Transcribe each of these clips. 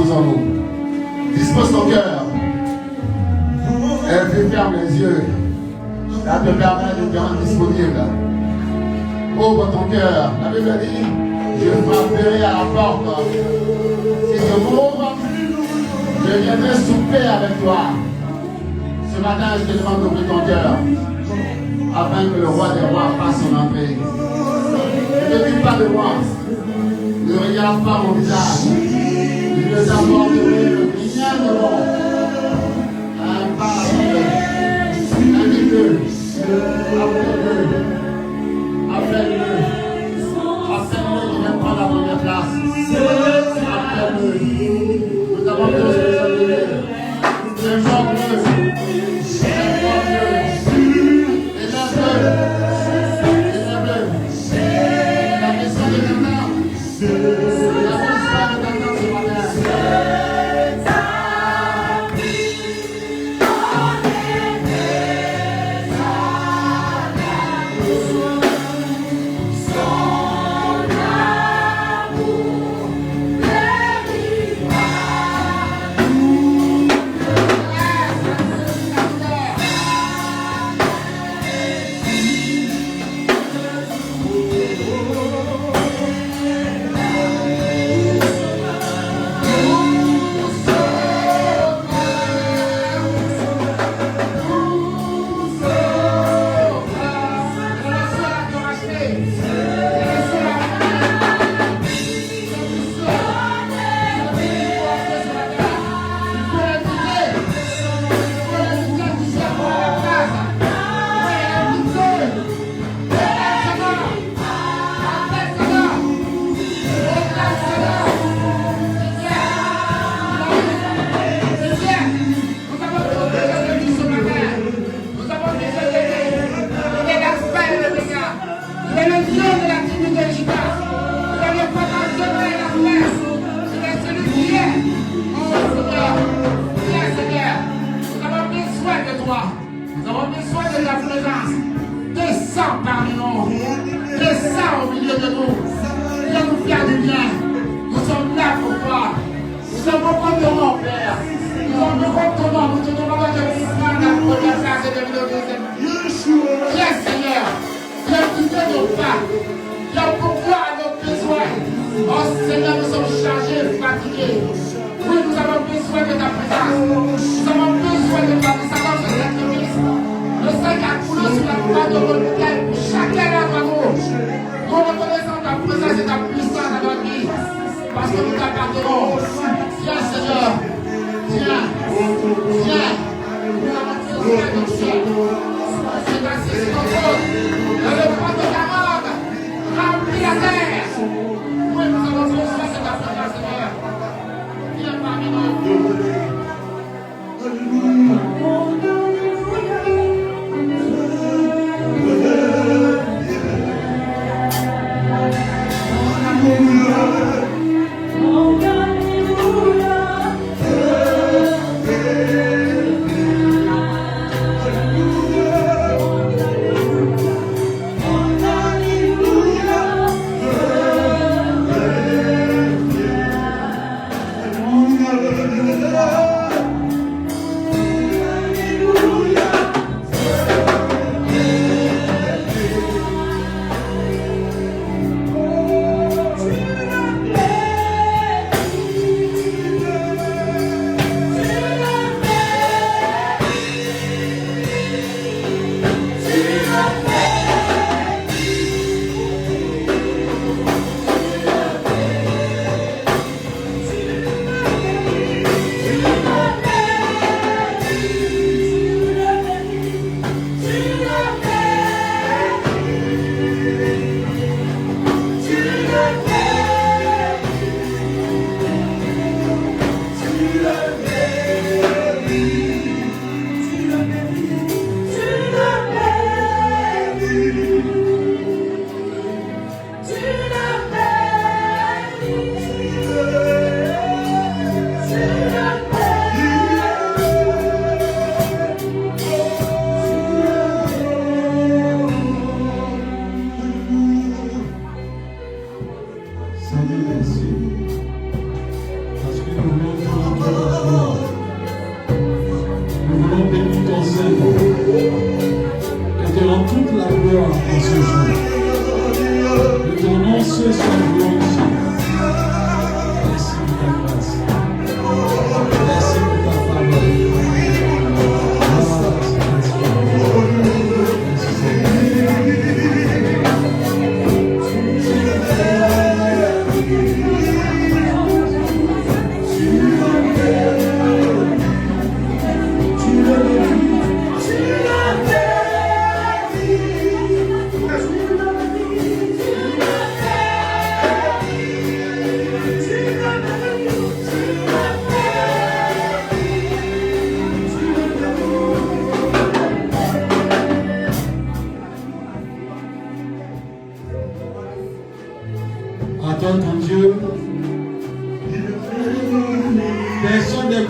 chose en nous. Dispose ton cœur. Et puis ferme les yeux. Ça te permet de te rendre disponible. Ouvre ton cœur. La Bible dit, je frapperai à la porte. Si tu m'ouvres, je viendrai souper avec toi. Ce matin, je te demande d'ouvrir ton cœur afin que le roi des rois fasse son entrée. Ne te dis pas de moi. Ne regarde pas mon visage. Je vais t'apporter rien de bon. Invite-le. Appelle-le. Appelle-le. Appelle-le qui vient prendre la première place. Appelle-le. Nous avons besoin de lui. Invoque-le.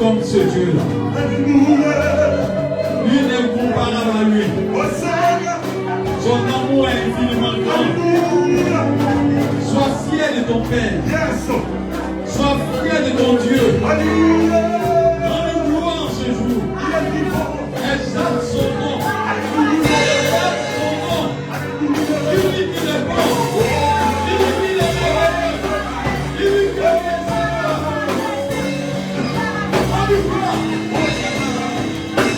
comme ce Dieu-là. Lui n'est comparable à lui. Son amour est infiniment grand. Sois fier de ton Père. Sois fier de ton Dieu. Rends-le gloire ce jour. Exalte son nom. Exalte son nom. Lui qui est bon. Lui qui est merveilleux. Lui qui est Seigneur. On lui gloire.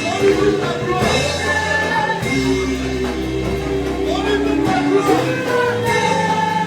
On lui dit ta gloire. On lui dit ta gloire.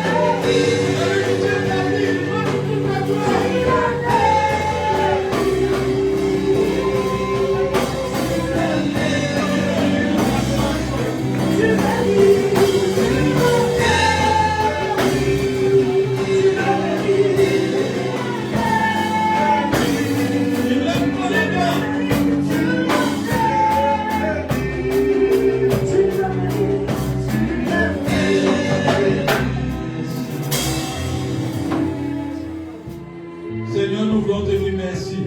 Seigneur, nous voulons te dire merci.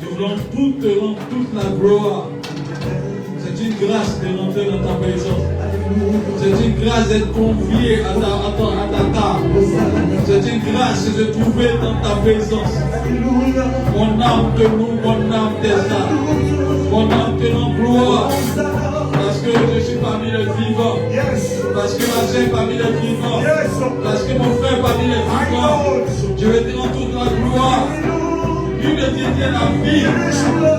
Nous voulons te rendre toute la gloire. C'est une grâce de rentrer dans ta présence. C'est une grâce d'être convié à ta table. C'est une grâce de se trouver dans ta présence. Mon âme te loue, mon âme t'exalte. Mon âme te rend gloire. Parce que je suis parmi les vivants. Parce que ma soeur est parmi les vivants. Parce que mon frère est parmi les vivants. Je vais te rendre toute la gloire. Lui me dit la vie.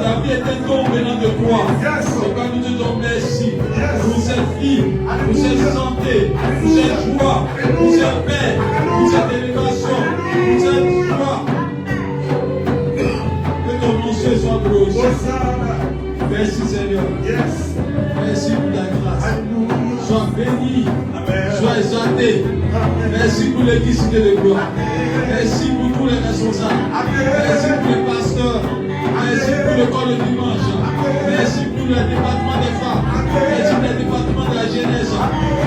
La vie est un don venant de toi. C'est pourquoi nous te disons merci pour cette vie, pour cette santé, pour cette joie, pour cette paix, pour cette élévation, pour cette joie. Que ton nom soit glorifié. Merci Seigneur. Merci pour ta grâce. Sois béni. Sois exalté. Merci pour l'église de gloire. Merci pour tous les responsables. Merci pour les pasteurs. Merci pour le corps de dimanche. Merci pour le département des femmes. Merci pour le département de la jeunesse.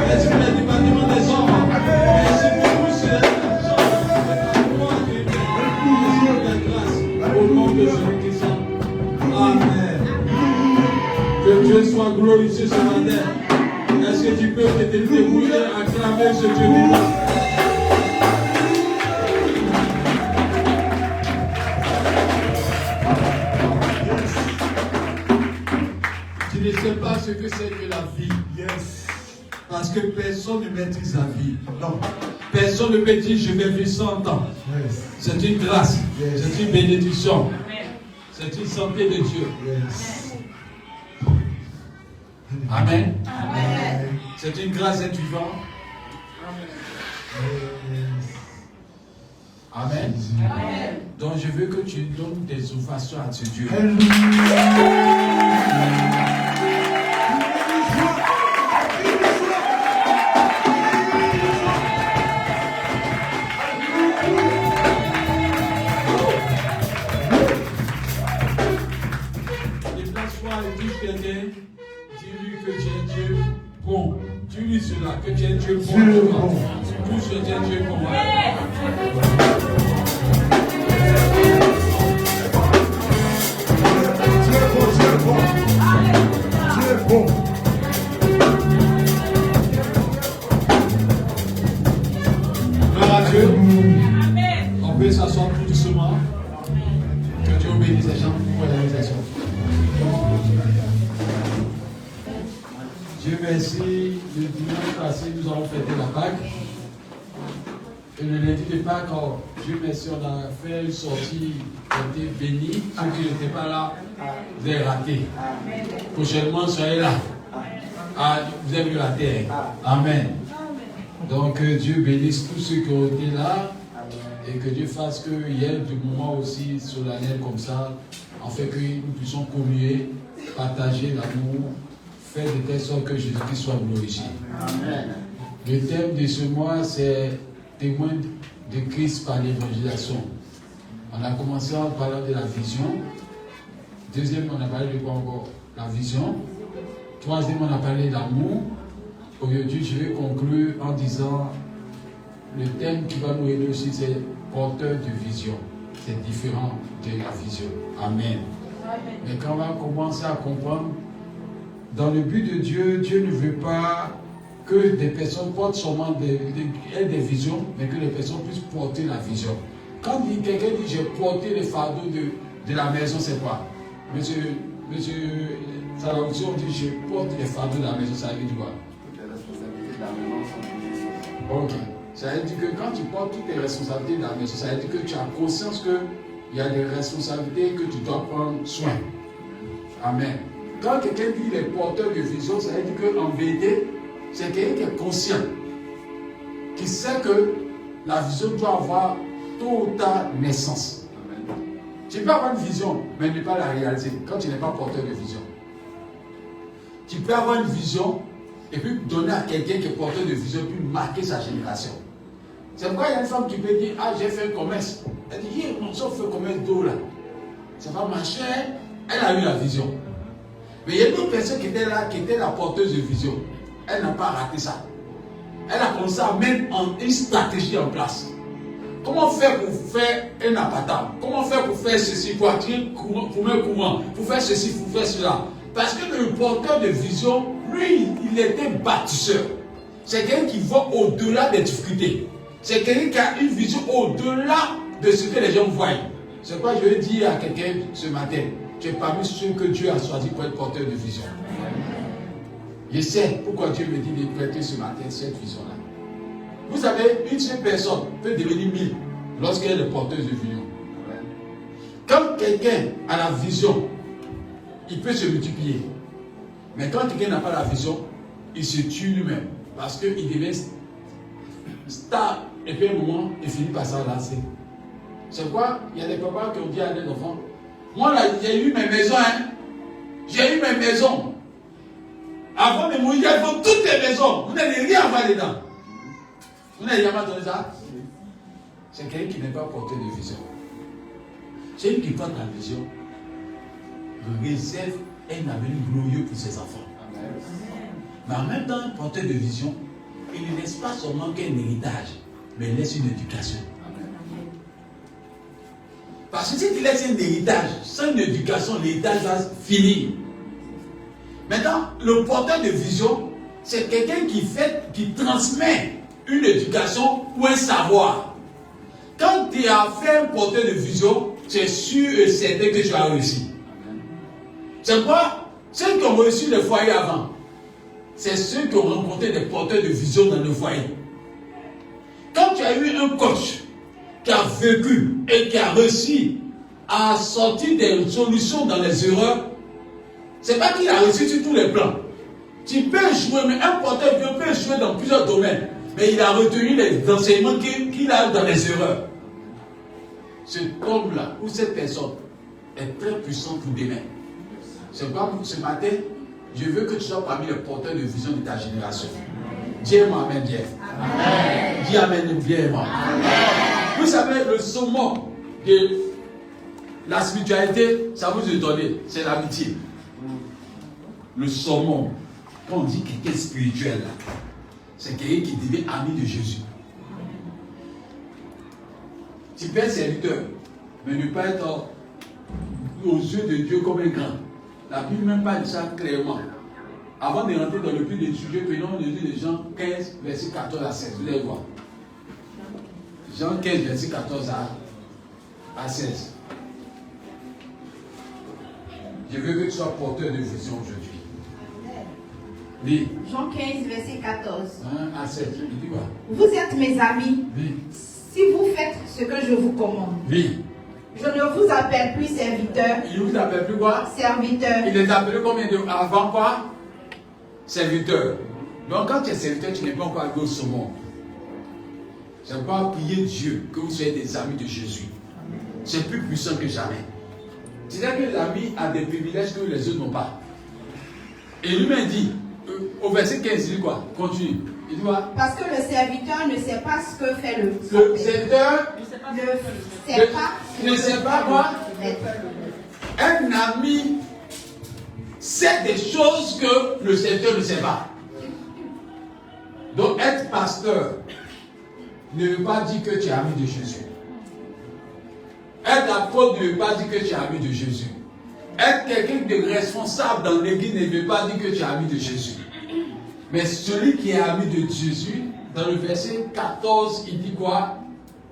Merci pour le département des hommes. Merci pour tous ces gens. Merci pour ta grâce. Au nom de Jésus-Christ. Amen. Que Dieu soit glorifié ce matin. Est-ce que tu peux te débrouiller à acclamer ce Dieu vivant? Tu ne sais pas ce que c'est que la vie. Parce que personne ne maîtrise la vie. Non. Personne ne peut dire je vais vivre 100 ans. C'est une grâce. C'est une bénédiction. C'est une santé de Dieu. Amen. Amen. C'est une grâce d'être vivant. Amen. Amen. Donc je veux que tu donnes des ovations à ce Dieu. Déplace-toi et touche quelqu'un. Dis-lui que tu es Dieu bon. Dis-lui cela, que tu es Dieu bon. Touche que tu es Dieu bon. Dieu bon. Gloire à Dieu. On peut s'asseoir tout doucement. Que Dieu bénisse les gens pour la réalisation. Dieu merci, le dimanche passé, nous avons fêté la Pâque. Et le lundi de Pâques, Dieu merci, on a fait une sortie, on était bénis. Ceux qui n'étaient pas là, vous avez raté. Prochainement, soyez là. Ah, vous avez vu la terre. Amen. Donc, Dieu bénisse tous ceux qui ont été là. Et que Dieu fasse qu'il y ait du moment aussi solennel comme ça, afin que nous puissions communier, partager l'amour, faire de telle sorte que Jésus-Christ soit glorifié. Amen. Le thème de ce mois, c'est témoin de Christ par l'évangélisation. On a commencé en parlant de la vision. Deuxième, on a parlé de quoi encore? La vision. Troisième, on a parlé d'amour. Aujourd'hui, je vais conclure en disant le thème qui va nous aider aussi, c'est porteur de vision. c'est différent de la vision. Amen. Mais quand on va commencer à comprendre, dans le but de Dieu, Dieu ne veut pas que des personnes portent seulement des visions, mais que les personnes puissent porter la vision. Quand quelqu'un dit j'ai porté les fardeaux de la maison, c'est quoi? Monsieur Salaouti, on dit je porte les fardeaux de la maison, ça veut dire quoi? Toutes les responsabilités de la maison sont prises. Ok. Ça veut dire que quand tu portes toutes les responsabilités de la maison, ça veut dire que tu as conscience qu'il y a des responsabilités que tu dois prendre soin. Amen. Quand quelqu'un dit les porteurs de vision, ça veut dire qu'en vérité, c'est quelqu'un qui est conscient, qui sait que la vision doit avoir tôt ou tard naissance. Amen. Tu peux avoir une vision, mais ne pas la réaliser quand tu n'es pas porteur de vision. Tu peux avoir une vision et puis donner à quelqu'un qui est porteur de vision et puis marquer sa génération. C'est pourquoi il y a une femme qui peut dire ah, j'ai fait un commerce. Elle dit hier, on s'en fait un commerce d'eau là. Ça va marcher. Elle a eu la vision. Mais il y a une autre personne qui était là, qui était la porteuse de vision. Elle n'a pas raté ça. Elle a commencé à mettre une stratégie en place. Comment faire pour faire un appartement? Comment faire pour faire ceci, pour attirer pour un courant, pour faire ceci, pour faire cela? Parce que le porteur de vision, lui, il était bâtisseur. C'est quelqu'un qui va au-delà des difficultés. C'est quelqu'un qui a une vision au-delà de ce que les gens voient. C'est quoi je veux dire à quelqu'un ce matin? Tu es parmi ceux que Dieu a choisi pour être porteur de vision. Je sais pourquoi Dieu me dit de prêter ce matin cette vision-là. Vous savez, une seule personne peut devenir 1000 lorsqu'elle est porteuse de vision. Quand quelqu'un a la vision, il peut se multiplier. Mais quand quelqu'un n'a pas la vision, il se tue lui-même. Parce qu'il devient star. Et puis à un moment, il finit par s'enlacer. C'est quoi? Il y a des papas qui ont dit à des enfants, moi là, j'ai eu mes maisons. Hein? J'ai eu mes maisons. Avant de mourir, il faut toutes les maisons. Vous n'avez rien à voir dedans. Vous n'avez jamais entendu ça? C'est quelqu'un qui n'est pas porté de vision. Celui qui porte la vision réserve un avenir glorieux pour ses enfants. Amen. Mais en même temps, un porteur de vision, il ne laisse pas seulement qu'un héritage, mais il laisse une éducation. Amen. Parce que si tu laisses un héritage, sans une éducation, l'héritage va finir. Maintenant, le porteur de vision, c'est quelqu'un qui transmet une éducation ou un savoir. Quand tu as fait un porteur de vision, c'est sûr et certain que tu as réussi. C'est quoi? Ceux qui ont reçu le foyer avant, c'est ceux qui ont rencontré des porteurs de vision dans le foyer. Quand tu as eu un coach qui a vécu et qui a réussi à sortir des solutions dans les erreurs, c'est pas qu'il a réussi sur tous les plans. Tu peux jouer, mais un porteur de vision peut jouer dans plusieurs domaines. Mais il a retenu les enseignements qu'il a dans les erreurs. Cet homme-là, ou cette personne, est très puissant pour demain. C'est pourquoi ce matin, je veux que tu sois parmi les porteurs de vision de ta génération. Dis-moi Amen bien. Amen. Dis Amen bien. Amen. Vous savez, le summum de la spiritualité, ça vous est donné, c'est l'amitié. Le summum, quand on dit quelqu'un spirituel, c'est quelqu'un qui devient ami de Jésus. Tu peux être serviteur, mais ne pas être aux yeux de Dieu comme un grand. La Bible même parle de ça clairement. Avant de rentrer dans le plus des sujets, prenons le livre de Jean 15, verset 14 à 16. Vous allez voir. Jean 15, verset 14 à 16. Je veux que tu sois porteur de vision aujourd'hui. Oui. Jean 15, verset 14. 1 à 7. Il dit quoi? Vous êtes mes amis. Oui. Si vous faites ce que je vous commande. Oui. Je ne vous appelle plus serviteur. Il ne vous appelle plus quoi? Serviteur. Il les appelait combien de avant quoi? Serviteur. Donc quand tu es serviteur, tu n'es pas encore arrivé au summum. C'est pas prier Dieu que vous soyez des amis de Jésus. C'est plus puissant que jamais. C'est-à-dire que l'ami a des privilèges que les autres n'ont pas. Et lui-même dit, au verset 15, il dit quoi? Continue. Il dit quoi? Parce que le serviteur ne sait pas ce que fait le serviteur ne sait pas quoi? Un ami sait des choses que le serviteur ne sait pas. Donc être pasteur ne veut pas dire que tu es ami de Jésus. Être apôtre ne veut pas dire que tu es ami de Jésus. Être quelqu'un de responsable dans l'église ne veut pas dire que tu es ami de Jésus. Mais celui qui est ami de Jésus, dans le verset 14, il dit quoi?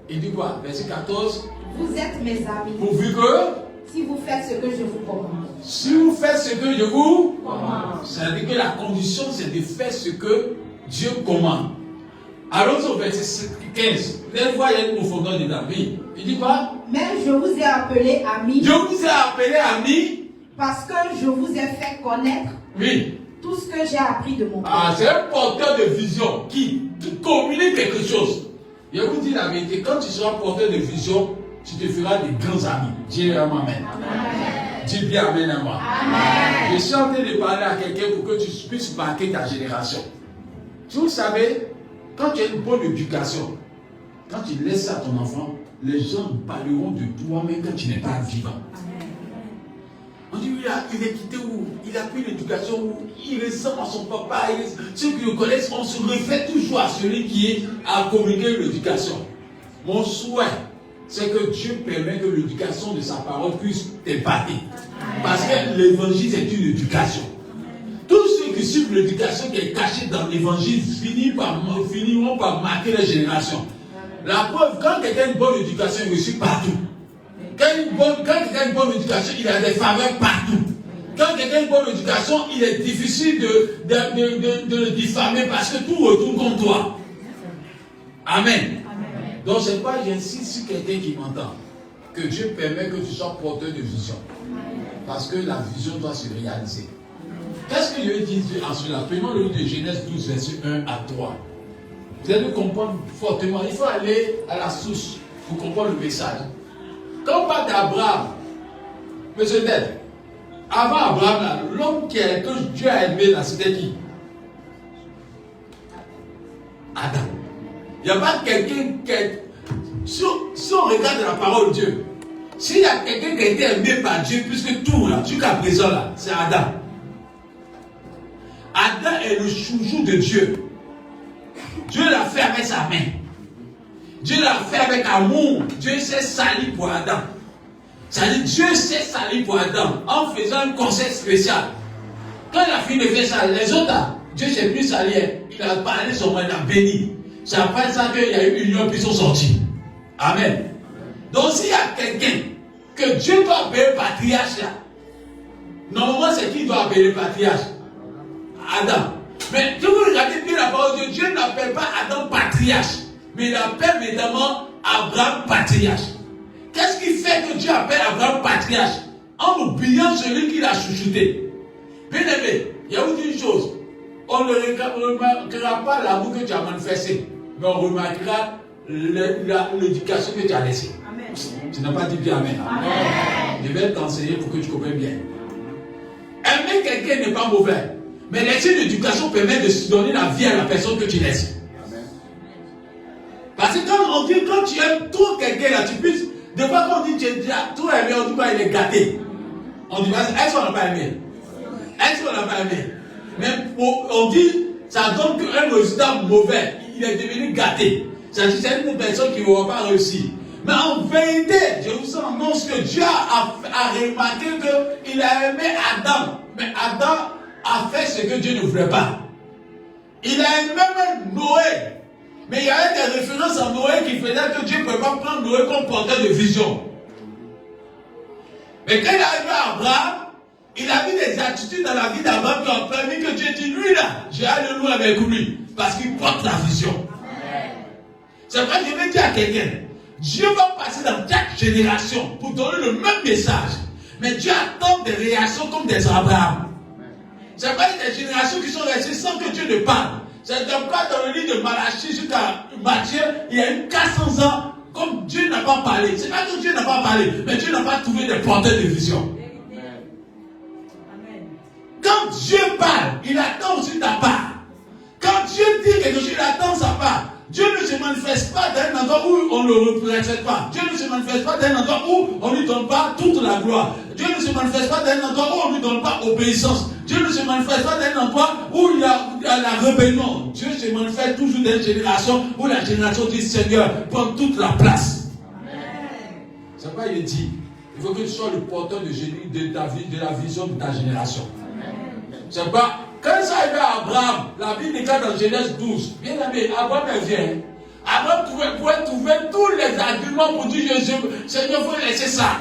Il dit quoi? Verset 14. Vous êtes mes amis. Pourvu que si vous faites ce que je vous commande. Si vous faites ce que je vous commande. Ça veut dire que la condition, c'est de faire ce que Dieu commande. Allons au verset 15. Vous allez voir, il y a une profondeur de la vie. Il dit quoi? Mais je vous ai appelé amis. Je vous ai appelé amis. Parce que je vous ai fait connaître. Oui. Tout ce que j'ai appris de mon père. Ah, c'est un porteur de vision qui communique quelque chose. Je vous dis la vérité, quand tu seras porteur de vision, tu te feras des grands amis. Dis amen. Amen. Dis bien amen à moi. Amen. Je suis en train de parler à quelqu'un pour que tu puisses marquer ta génération. Vous savez, quand tu as une bonne éducation, quand tu laisses ça à ton enfant, les gens parleront de toi même quand tu n'es pas vivant. On dit, il est quitté où? Il a pris l'éducation où? Il ressemble à son papa. Ceux qui le connaissent, on se réfère toujours à celui qui a communiqué l'éducation. Mon souhait, c'est que Dieu permet que l'éducation de sa parole puisse t'épater. Parce que l'évangile, c'est une éducation. Tous ceux qui suivent l'éducation qui est cachée dans l'évangile finiront par marquer la génération. La preuve, quand quelqu'un a une bonne éducation, il réussit partout. Quand quelqu'un a une bonne éducation, il a des faveurs partout. Quand quelqu'un a une bonne éducation, il est difficile de le diffamer parce que tout retourne contre toi. Amen. Donc c'est pas, j'insiste sur quelqu'un qui m'entend, que Dieu permet que tu sois porteur de vision. Parce que la vision doit se réaliser. Qu'est-ce que Dieu dit en cela? Prenons le livre de Genèse 12, verset 1 à 3. Vous allez comprendre fortement. Il faut aller à la source pour comprendre le message. Quand on parle d'Abraham, monsieur Ned, avant Abraham, l'homme que Dieu a aimé là, c'était qui? Adam. Il n'y a pas quelqu'un qui est... Si on regarde la parole de Dieu, s'il y a quelqu'un qui a été aimé par Dieu, puisque tout là, jusqu'à présent là, c'est Adam. Adam est le chouchou de Dieu. Dieu l'a fait avec sa main. Dieu l'a fait avec amour. Dieu s'est sali pour Adam. C'est-à-dire Dieu s'est sali pour Adam en faisant un conseil spécial. Quand il a fini de faire ça, les autres, Dieu s'est plus sali. Il a parlé son main, il a béni. C'est après ça qu'il y a eu une union qui sont sortis. Amen. Donc s'il y a quelqu'un que Dieu doit appeler patriarche là, normalement c'est qui doit appeler patriarche? Adam. Mais si vous regardez bien la parole de Dieu, n'appelle pas Adam patriarche, mais il appelle évidemment Abraham patriarche. Qu'est-ce qui fait que Dieu appelle Abraham patriarche? En oubliant celui qui l'a chouchouté. Bien aimé, il y a une chose. On ne remarquera pas l'amour que tu as manifesté, mais on remarquera l'éducation que tu as laissée. Amen. Tu n'as pas dit bien amen. Amen. Je vais t'enseigner pour que tu comprennes bien. Aimer quelqu'un n'est pas mauvais, mais laisser l'éducation permet de donner la vie à la personne que tu laisses. Amen. Parce que quand on dit, quand tu aimes trop quelqu'un là, tu puisses. Des fois, quand on dit que tu as trop aimé, on dit qu'il est gâté. On dit, est-ce qu'on n'a pas aimé? Est-ce qu'on n'a pas aimé? Mais on dit, ça donne un résultat mauvais. Il est devenu gâté. C'est une personne qui ne va pas réussir. Mais en vérité, je vous annonce que Dieu a remarqué qu'il a aimé Adam. Mais Adam a fait ce que Dieu ne voulait pas. Il a aimé même Noé. Mais il y avait des références à Noé qui faisaient que Dieu ne pouvait pas prendre Noé comme porteur de vision. Mais quand il est arrivé à Abraham, il a mis des attitudes dans la vie d'Abraham qui ont permis que Dieu dit, lui là, j'ai alléluia avec lui. Parce qu'il porte la vision. C'est vrai que je vais dire à quelqu'un, Dieu va passer dans chaque génération pour donner le même message. Mais Dieu attend des réactions comme des Abraham. C'est vrai qu'il y a des générations qui sont restées sans que Dieu ne parle. C'est le cas dans le livre de Malachie jusqu'à Matthieu, il y a eu 400 ans, comme Dieu n'a pas parlé. C'est pas que Dieu n'a pas parlé, mais Dieu n'a pas trouvé des porteurs de vision. Quand Dieu parle, il attend aussi ta part. Quand Dieu dit quelque chose, il attend sa part. Dieu ne se manifeste pas dans un endroit où on ne le représente pas. Dieu ne se manifeste pas dans un endroit où on ne lui donne pas toute la gloire. Dieu ne se manifeste pas dans un endroit où on ne lui donne pas obéissance. Dieu ne se manifeste pas dans un endroit où il y a la rébellion. Dieu se manifeste toujours dans une génération où la génération dit Seigneur, prends toute la place. C'est pourquoi il dit, il faut que tu sois le porteur de la vision de ta génération. C'est pas, quand ça arrive à Abraham, la Bible déclare dans Genèse 12, bien aimé, Abraham vient. Abraham pouvait trouver tous les arguments pour dire, Seigneur, il faut laisser ça.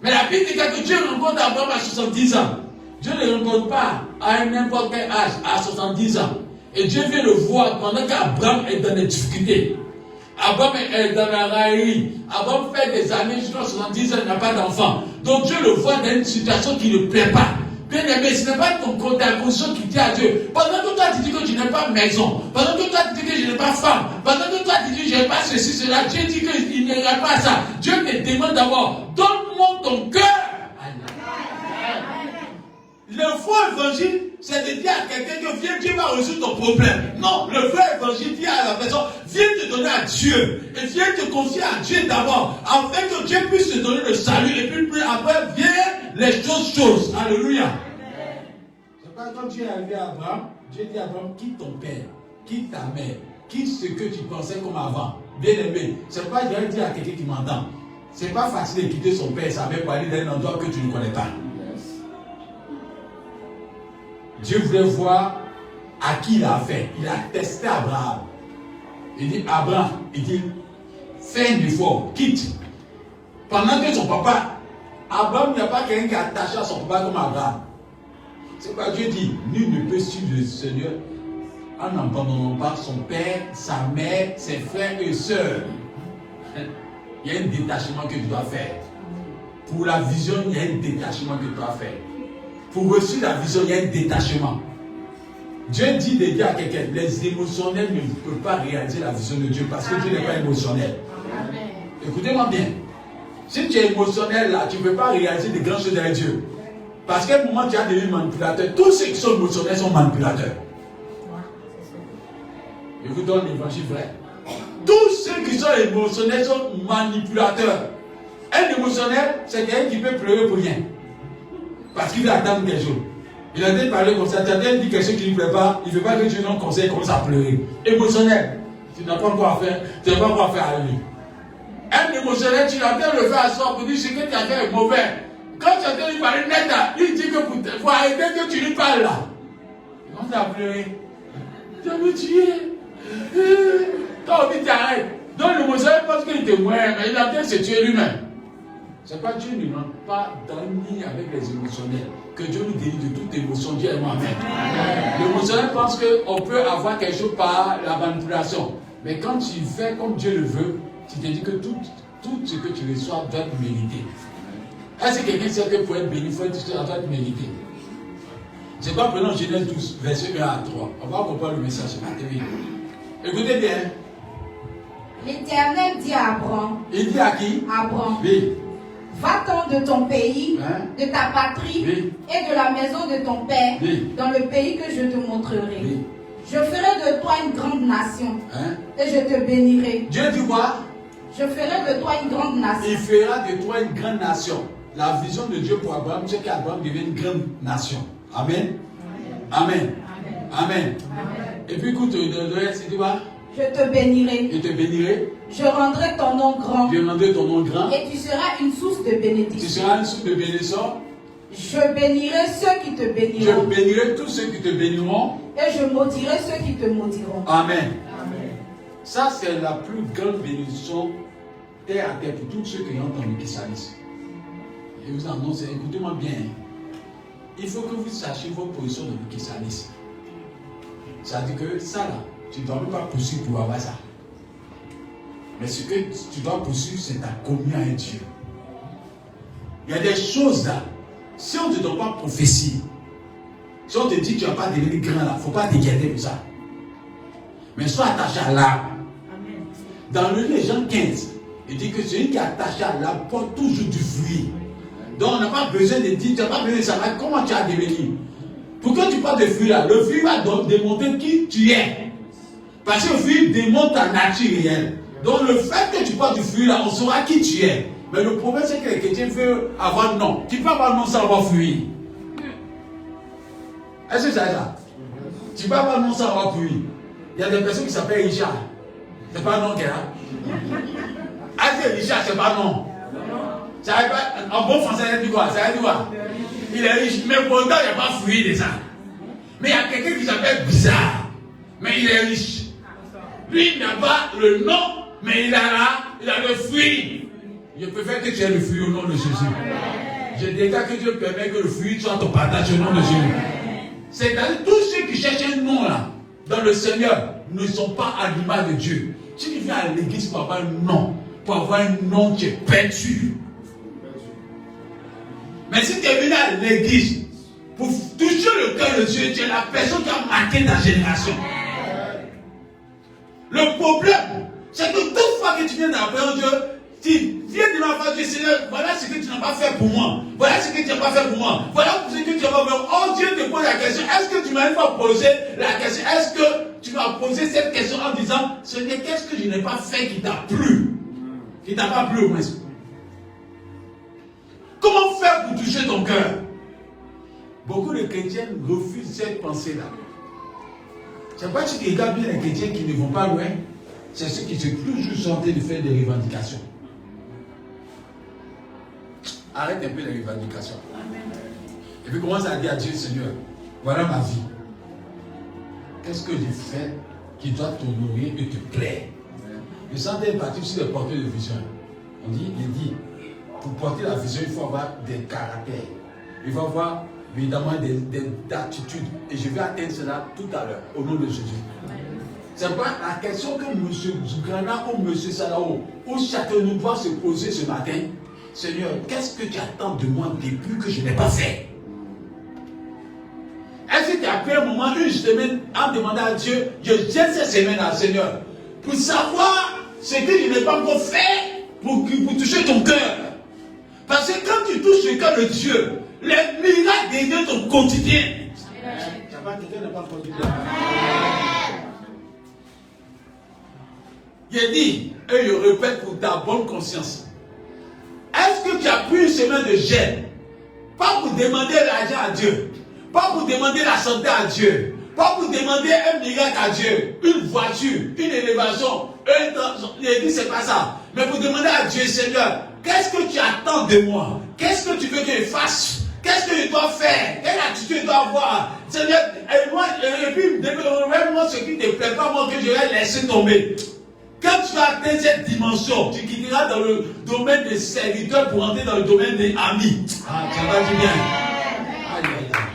Mais la Bible déclare que Dieu rencontre Abraham à 70 ans. Dieu ne le rencontre pas à n'importe quel âge, à 70 ans. Et Dieu vient le voir pendant qu'Abraham est dans les difficultés. Abraham est dans la raillerie. Abraham fait des années, jusqu'à 70 ans, il n'a pas d'enfant. Donc Dieu le voit dans une situation qui ne lui plaît pas. Bien aimé, ce n'est pas ta position qui dit à Dieu. Pendant que toi tu dis que je n'ai pas maison, pendant que toi tu dis que je n'ai pas femme, pendant que toi tu dis que je n'ai pas ceci, cela, Dieu dit qu'il n'ira pas à ça. Dieu me demande d'abord, donne-moi ton cœur. Le faux évangile, c'est de dire à quelqu'un que viens, Dieu va résoudre ton problème. Non, le vrai évangile dit à la personne, viens te donner à Dieu. Et viens te confier à Dieu d'abord, afin que Dieu puisse te donner le salut. Et puis après, viens les choses. Alléluia. C'est pas quand Dieu est arrivé à Abraham, Dieu dit à Abraham, quitte ton père, quitte ta mère, quitte ce que tu pensais comme avant. Bien aimé, c'est pas je vais dire à quelqu'un qui m'entend. C'est pas facile de quitter son père et sa mère pour aller dans un endroit que tu ne connais pas. Dieu voulait voir à qui il a fait. Il a testé Abraham. Il dit, Abraham, fais un effort, quitte. Pendant que son papa, Abraham, il n'y a pas quelqu'un qui est attaché à son papa comme Abraham. C'est quoi Dieu dit, nul ne peut suivre le Seigneur en n'abandonnant pas son père, sa mère, ses frères et sœurs. Il y a un détachement que tu dois faire. Pour la vision, il y a un détachement que tu dois faire. Pour reçu la vision, il y a un détachement. Dieu dit de dire à quelqu'un, les émotionnels ne peuvent pas réaliser la vision de Dieu parce que Dieu n'est pas émotionnel. Écoutez-moi bien. Si tu es émotionnel là, tu ne peux pas réaliser de grandes choses avec Dieu. Parce qu'à un moment, tu as devenu manipulateur. Tous ceux qui sont émotionnels sont manipulateurs. Je vous donne l'évangile vrai. Tous ceux qui sont émotionnels sont manipulateurs. Un émotionnel, c'est quelqu'un qui peut pleurer pour rien. Parce qu'il veut attendre quelque chose. Il a dit parler comme ça. Tu as dit quelque chose qui ne lui plaît pas. Il ne veut pas que Dieu donne conseil, il commence à pleurer. Émotionnel. Tu n'as pas quoi à faire. Tu n'as pas quoi à faire à lui. Un émotionnel, tu l'as bien le faire à soi pour dire ce que tu as fait est mauvais. Quand tu as dit parler net, il dit que pour arrêter que tu lui parles là. Il commence à pleurer. Tu as me tué. Quand on dit t'arrêtes. Donc l'émotionnel pense qu'il te mourir, mais il a bien se tuer lui-même. C'est pas Dieu ne demande pas d'ennuyer avec les émotionnels. Que Dieu nous délivre de toute émotion. Dieu est moi-même. L'émotionnel pense qu'on peut avoir quelque chose par la manipulation. Mais quand tu fais comme Dieu le veut, tu te dis que tout ce que tu reçois doit être mérité. Est-ce que quelqu'un sait que pour être béni, il faut être ça doit être mérité? C'est pas prenons Genèse 12, verset 1 à 3. On va comprendre le message, c'est pas terrible. Écoutez bien. L'Éternel dit à Abraham. Il dit à qui? Abraham. Oui. Va-t'en de ton pays, de ta patrie et de la maison de ton père, dans le pays que je te montrerai. Je ferai de toi une grande nation et je te bénirai. Dieu dit quoi? Je ferai de toi une grande nation. Il fera de toi une grande nation. La vision de Dieu pour Abraham, c'est qu'Abraham devienne une grande nation. Amen. Amen. Amen. Et puis écoute, le reste, c'est quoi? Je te bénirai. Je te bénirai. Je rendrai ton nom grand. Je rendrai ton nom grand. Et tu seras une source de bénédiction. Tu seras une source de bénédiction. Je bénirai ceux qui te béniront. Je bénirai tous ceux qui te béniront. Et je maudirai ceux qui te maudiront. Amen. Amen. Ça, c'est la plus grande bénédiction terre à terre pour tous ceux qui ont entendu qui salissent. Je vous annonce, écoutez-moi bien. Il faut que vous sachiez votre position de qui salissent. Ça veut dire que ça là, tu ne dois même pas poursuivre pour avoir ça. Mais ce que tu dois poursuivre, c'est ta communion avec Dieu. Il y a des choses là. Si on ne te donne pas prophétie, si on te dit que tu ne vas pas devenir grand là, il ne faut pas t'inquiéter pour ça. Mais sois attaché à l'arbre. Dans le livre Jean 15, il dit que celui qui est attaché à l'arbre porte toujours du fruit. Donc on n'a pas besoin de dire, tu n'as pas besoin de savoir comment tu as devenu. Pour que tu portes des fruits là, le fruit va démontrer qui tu es. Parce que le fruit démontre ta nature réelle. Donc le fait que tu portes du fruit là, on saura qui tu es. Mais le problème c'est que les chrétiens veulent avoir non. Tu peux avoir non sans avoir fruit. Est-ce que c'est ça? Tu peux avoir non sans avoir fruit. Il y a des personnes qui s'appellent Richard. C'est pas non qu'elle a. Est-ce que Richard c'est pas non? En bon français, ça veut dire quoi? Ça veut dire quoi? Il est riche, mais pourtant il n'y a pas fruit de ça. Mais il y a quelqu'un qui s'appelle bizarre, mais il est riche. Lui, il n'a pas le nom, mais il a le fruit. Je préfère que tu aies le fruit au nom de Jésus. Je déclare que Dieu permet que le fruit soit ton partage au nom de Jésus. C'est-à-dire tous ceux qui cherchent un nom là, dans le Seigneur, ne sont pas à l'image de Dieu. Si tu viens à l'église pour avoir un nom, tu es perdu. Mais si tu es venu à l'église pour toucher le cœur de Dieu, tu es la personne qui a marqué ta génération. Le problème, c'est que toute fois que tu viens d'appeler Dieu, tu viens de ma part, Dieu, Seigneur, voilà ce que tu n'as pas fait pour moi. Voilà ce que tu n'as pas fait pour moi. Voilà ce que tu n'as pas fait. Oh Dieu te pose la question. Est-ce que tu m'as une fois posé la question? Est-ce que tu m'as posé cette question en disant, Seigneur, qu'est-ce que je n'ai pas fait qui t'a plu? Qui t'a pas plu au moins? Comment faire pour toucher ton cœur? Beaucoup de chrétiens refusent cette pensée-là. C'est pas ceux qui regardent bien les chrétiens qui ne vont pas loin, c'est ceux qui se toujours sont en train de faire des revendications. Arrête un peu les revendications. Et puis commence à dire à Dieu, Seigneur, voilà ma vie. Qu'est-ce que j'ai fait qui doit t'honorer et te plaire? Je sentais partir sur les porteurs de vision. Il dit, pour porter la vision, il faut avoir des caractères. Il faut avoir évidemment des attitudes. Et je vais atteindre cela tout à l'heure, au nom de Jésus. C'est pas la question que M. Zougrana ou M. Salao ou chacun nous doit se poser ce matin. Seigneur, qu'est-ce que tu attends de moi depuis que je n'ai pas fait? Est-ce que tu as pris un moment, une semaine, en demandant à Dieu, je tiens cette semaine à Seigneur, pour savoir ce que je n'ai pas encore fait pour toucher ton cœur? Parce que quand tu touches le cœur de Dieu, les miracles deviennent ton quotidien. Il dit, et je répète pour ta bonne conscience, est-ce que tu as pris une semaine de jeûne, pas pour demander l'argent à Dieu, pas pour demander la santé à Dieu, pas pour demander un miracle à Dieu, une voiture, une élévation, il dit c'est pas ça, mais pour demander à Dieu, Seigneur, qu'est-ce que tu attends de moi? Qu'est-ce que tu veux que je fasse? Qu'est-ce que je dois faire? Quelle attitude je dois avoir? Seigneur, et puis révèle-moi ce qui ne te plaît pas, moi, que je vais laisser tomber. Quand tu as atteint cette dimension, tu quitteras dans le domaine des serviteurs pour entrer dans le domaine des amis. Ah, ça va dire bien. Aïe, aïe, aïe.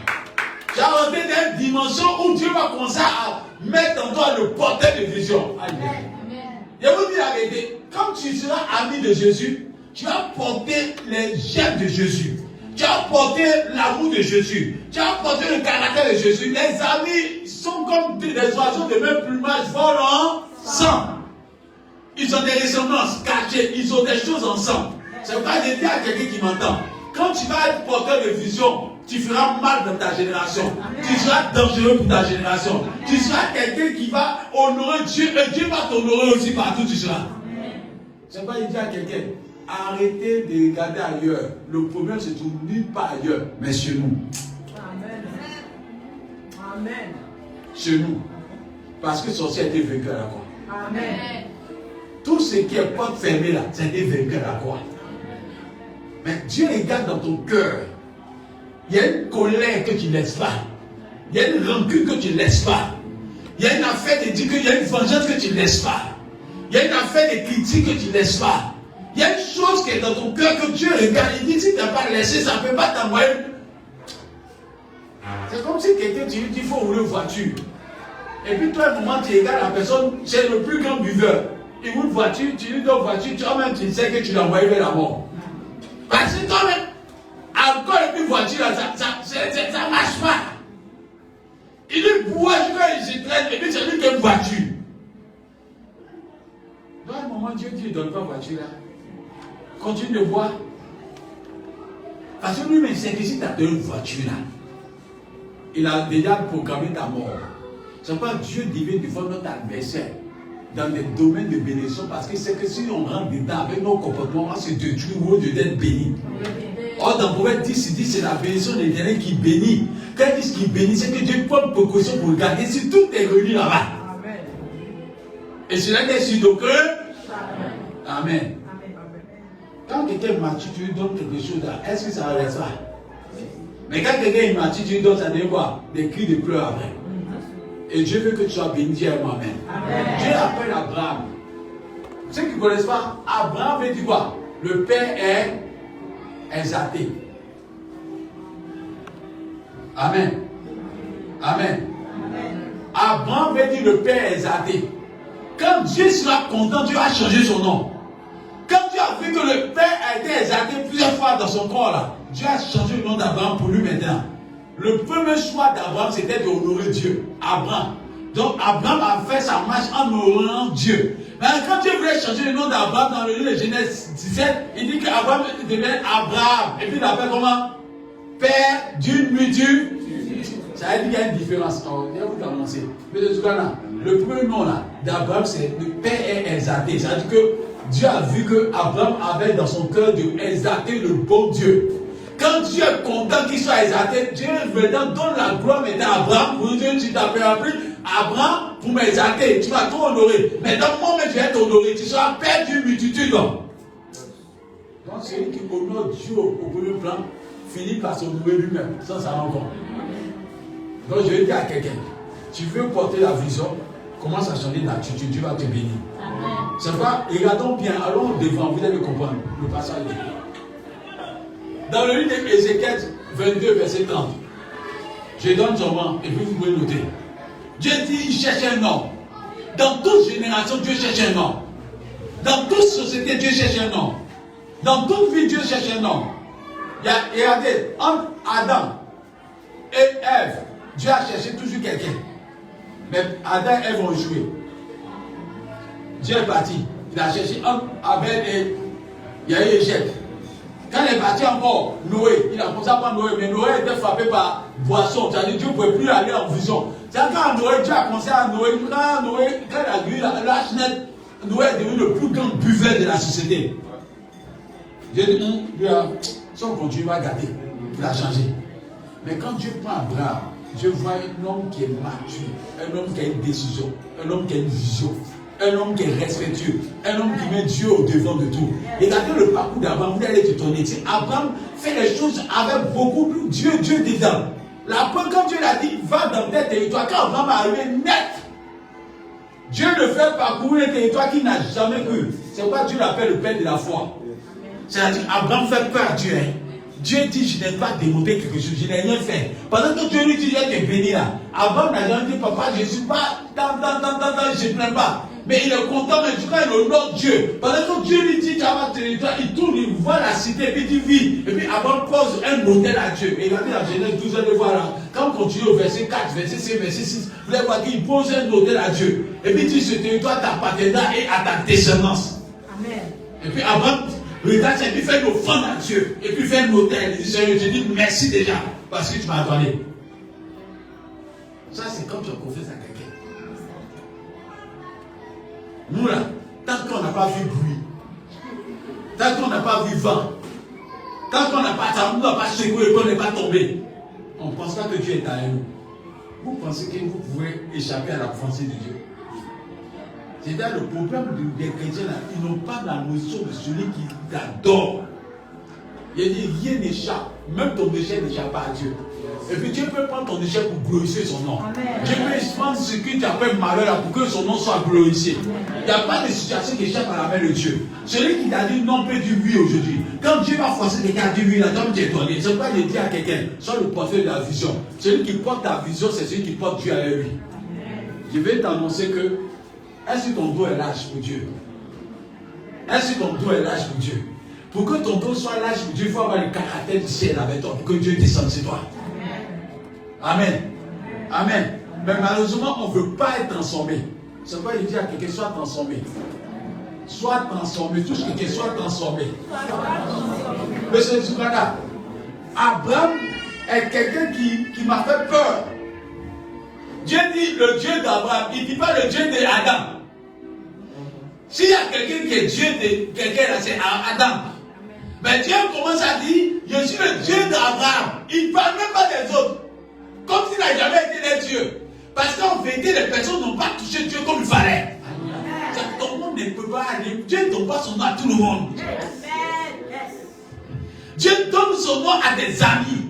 Tu as rentré dans une dimension où Dieu va commencer à mettre en toi le porteur de vision. Aïe, aïe. Je vous dis la vérité, quand tu seras ami de Jésus, tu vas porter les gemmes de Jésus. Tu as porté l'amour de Jésus. Tu as porté le caractère de Jésus. Les amis sont comme des oiseaux de même plumage, volent ensemble. Ils ont des ressemblances cachées. Ils ont des choses ensemble. C'est pas de dire à quelqu'un qui m'entend. Quand tu vas être porteur de vision, tu feras mal dans ta génération. Tu seras dangereux pour ta génération. Tu seras quelqu'un qui va honorer Dieu et Dieu va t'honorer aussi partout où tu seras. C'est pas de dire à quelqu'un. Arrêtez de regarder ailleurs. Le problème se trouve nulle part ailleurs, mais chez nous. Amen. Amen. Chez nous. Parce que sorcier a été vaincu à la croix. Amen. Tout ce qui est porte fermée là, ça a été vaincu à la croix. Mais Dieu regarde dans ton cœur. Il y a une colère que tu ne laisses pas. Il y a une rancune que tu ne laisses pas. Il y a une affaire de dire qu'il y a une vengeance que tu ne laisses pas. Il y a une affaire de critique que tu ne laisses pas. Il y a une chose qui est dans ton cœur que Dieu regarde. Il dit, si tu n'as pas laissé, ça ne peut pas t'envoyer. C'est comme si quelqu'un te dit, il faut rouler une voiture. Et puis toi, à un moment, tu regardes la personne, c'est le plus grand buveur. Il roule une voiture, tu lui donnes une voiture, toi-même, tu sais que tu l'as envoyé vers la mort. Parce que toi-même, encore une voiture, ça ne marche pas. Il dit, bois, je traîne, et puis c'est lui qui a une voiture. Dans un moment, Dieu dit, ne donne pas voiture là. Continue de boire. Parce que lui-même, c'est que si tu as donné une voiture là, il a déjà programmé ta mort. C'est pas Dieu divin devant notre adversaire dans des domaines de bénédiction parce que c'est que si on rentre dedans avec nos comportements, on va se détruire ou d'être béni. Or, dans Proverbe 10, il dit c'est la bénédiction de l'Éternel qui bénit. Quand il dit qu'il bénit, c'est que Dieu prend une précaution pour regarder si tout est réuni là-bas. Et cela est sur nos cœurs. Amen. Quand quelqu'un est mature, tu lui donnes quelque chose là, est-ce que ça va rester? Mais quand quelqu'un est mature, tu lui donnes, ça devient quoi? Des cris de pleurs après. Et Dieu veut que tu sois béni, Dieu moi-même. Dieu appelle Abraham. Ceux qui ne connaissent pas, Abraham veut dire quoi? Le père est exalté. Amen. Amen. Abraham veut dire le père est exalté. Quand Dieu sera content, Dieu va changer son nom. Quand Dieu a vu que le père a été exalté plusieurs fois dans son corps là, Dieu a changé le nom d'Abraham pour lui maintenant. Le premier choix d'Abraham, c'était d'honorer Dieu. Abraham. Donc Abraham a fait sa marche en honorant Dieu. Mais quand Dieu voulait changer le nom d'Abraham dans le livre de Genèse 17, il dit qu'Abraham devient Abraham. Et puis il l'appelle comment? Père d'une multitude. Ça veut dire qu'il y a une différence. Alors, il va vous annoncer. Mais de tout cas là, le premier nom là d'Abraham, c'est le Père est exalté. Ça veut dire que Dieu a vu que Abraham avait dans son cœur de exalter le bon Dieu. Quand Dieu est content qu'il soit exalté, Dieu maintenant donne la gloire maintenant à Abraham. Pour dire, tu t'appelles plus Abraham pour m'exalter. Tu vas tout honorer. Maintenant, moi-même, je vais t'honorer. Tu seras père d'une multitude. Donc, celui qui honore Dieu au premier plan finit par s'honorer lui-même, sans s'en rendre compte. Donc, je vais dire à quelqu'un, tu veux porter la vision, commence à changer d'attitude, Dieu va te bénir. C'est quoi? Regardons bien, allons devant, vous allez comprendre le passage. Dans le livre d'Ézéchiel 22, verset 30, je donne son nom et puis vous pouvez noter. Dieu dit, il cherche un homme. Dans toute génération, Dieu cherche un homme. Dans toute société, Dieu cherche un homme. Dans toute vie, Dieu cherche un homme. Regardez, entre Adam et Ève, Dieu a cherché toujours quelqu'un. Mais Adam et Ève ont joué. Dieu est parti. Il a cherché entre Abel et il y a eu échec. Quand il est parti encore, Noé, il a commencé à prendre Noé, mais Noé était frappé par boisson. C'est-à-dire Dieu ne pouvait plus aller en vision. C'est-à-dire quand Noé, Dieu a commencé à Noé, quand il a vu la chenette, Noé est devenu le plus grand buveur de la société. Dieu dit, si on continue, il va gâter. Il a changé. Mais quand Dieu prend Abraham, Dieu voit un homme qui est mature, un homme qui a une décision, un homme qui a une vision, un homme qui est respectueux, un homme qui met Dieu au devant de tout. Et regardez le parcours d'Abraham, vous allez t'étonner. Abraham fait les choses avec beaucoup plus Dieu dedans. La première, quand Dieu l'a dit, va dans tel territoire, quand Abraham est arrivé net, Dieu le fait parcourir un territoire qu'il n'a jamais cru. C'est pourquoi Dieu l'appelle le père de la foi. C'est-à-dire, Abraham fait peur à Dieu. Dieu dit, je n'ai pas démontré quelque chose, je n'ai rien fait. Pendant que Dieu lui dit, je vais te bénir là. Abraham n'a jamais dit, papa, je ne suis pas, je ne plains pas. Mais il est content, mais quand il honore Dieu. Pendant que Dieu lui dit, tu vas te territoire, il tourne, il voit la cité, et puis il dit, vis. Et puis Abraham pose un modèle à Dieu. Et regardez la Genèse 12, vous allez voir là. Quand on continue au verset 4, verset 5, verset 6, vous allez voir qu'il pose un modèle à Dieu. Et puis il dit, ce territoire t'appartiendra et à ta descendance. Amen. Et puis Abraham regarde, et puis fait une offrande à Dieu. Et puis fait un modèle. Il dit, Seigneur, je dis merci déjà, parce que tu m'as donné. Ça, c'est comme tu confesses à quelqu'un. Nous là, tant qu'on n'a pas vu bruit, tant qu'on n'a pas vu vent, tant qu'on n'a pas secoué et qu'on n'est pas tombé, on ne pense pas que Dieu est à nous. Vous pensez que vous pouvez échapper à la pensée de Dieu? C'est-à-dire le problème des chrétiens là, ils n'ont pas la notion de celui qui t'adore. Il dit rien n'échappe, même ton échec n'échappe pas à Dieu. Et puis Dieu peut prendre ton échec pour glorifier son nom. Amen. Dieu peut prendre ce qui t'appelle malheur là pour que son nom soit glorifié. Il n'y a pas de situation qui échappe à la main de Dieu. Celui qui t'a dit non peut dire oui aujourd'hui. Quand Dieu va forcer quelqu'un à dire oui, là, comme tu es étonné, c'est pas de dire à quelqu'un, sois le porteur de la vision. Celui qui porte ta vision, c'est celui qui porte Dieu à lui. Je vais t'annoncer que, est-ce que ton dos est lâche pour Dieu? Est-ce que ton dos est lâche pour Dieu? Pour que ton dos soit lâche pour Dieu, il faut avoir le caractère du ciel avec toi, pour que Dieu descende sur toi. Amen. Amen. Mais malheureusement, on ne veut pas être transformé. C'est pourquoi il dit à quelqu'un, sois transformé. Sois transformé. Touche quelqu'un, sois transformé. Monsieur Zoukana, Abraham est quelqu'un qui m'a fait peur. Dieu dit le Dieu d'Abraham, il ne dit pas le Dieu d'Adam. S'il y a quelqu'un qui est Dieu de quelqu'un là, c'est Adam. Mais Dieu commence à dire, je suis le Dieu d'Abraham. Il ne parle même pas des autres. Comme s'il n'a jamais été des dieux. Parce qu'en vérité, les personnes n'ont pas touché Dieu comme il fallait. Tout le monde ne peut pas aller. Dieu ne donne pas son nom à tout le monde. son nom à des amis.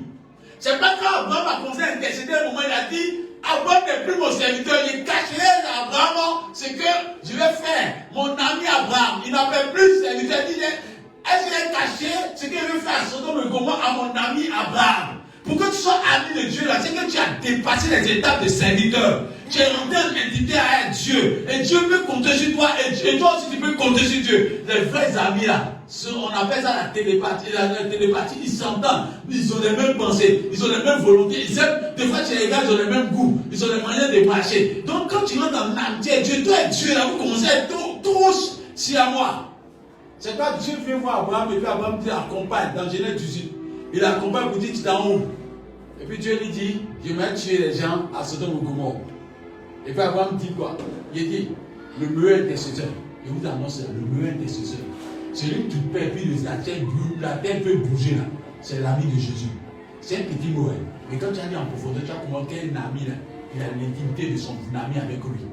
C'est pas quand Abraham a commencé à intercéder à un moment, il a dit, Abraham n'est plus mon serviteur, il cacherait à Abraham ce que je vais faire. Mon ami Abraham, il n'appelle plus serviteur, il dit, est-ce qu'il a caché ce qu'il veut faire à Sodome et Gomorrhe à mon ami Abraham? Pour que tu sois ami de Dieu, là, c'est que tu as dépassé les étapes de serviteur. Tu es rendu en intimité à Dieu. Et Dieu peut compter sur toi. Et toi aussi, tu peux compter sur Dieu. Les vrais amis, là, on appelle ça la télépathie. La télépathie, ils s'entendent. Ils ont les mêmes pensées. Ils ont les mêmes volontés. Ils aiment. Des fois, tu les regardes, ils ont les mêmes goûts. Ils ont les moyens de marcher. Donc, quand tu rentres dans l'amitié, Dieu, toi et Dieu, là, vous commencez à être tous si à moi. C'est pas Dieu vient voir Abraham et puis Abraham dit accompagne dans Genèse 18. Il accompagne pour dire tu t'en où. Et puis Dieu lui dit, je vais tuer les gens à Sodome et Gomorrhe. Et puis Abraham dit quoi? Il dit, le meilleur intercesseur. Et vous annoncez le meilleur intercesseur. Celui que tu paies, puis la terre peut bouger là. C'est l'ami de Jésus. C'est un petit mot. Mais quand tu as dit en profondeur, tu as compris qu'un ami là, il a l'intimité de son ami avec lui.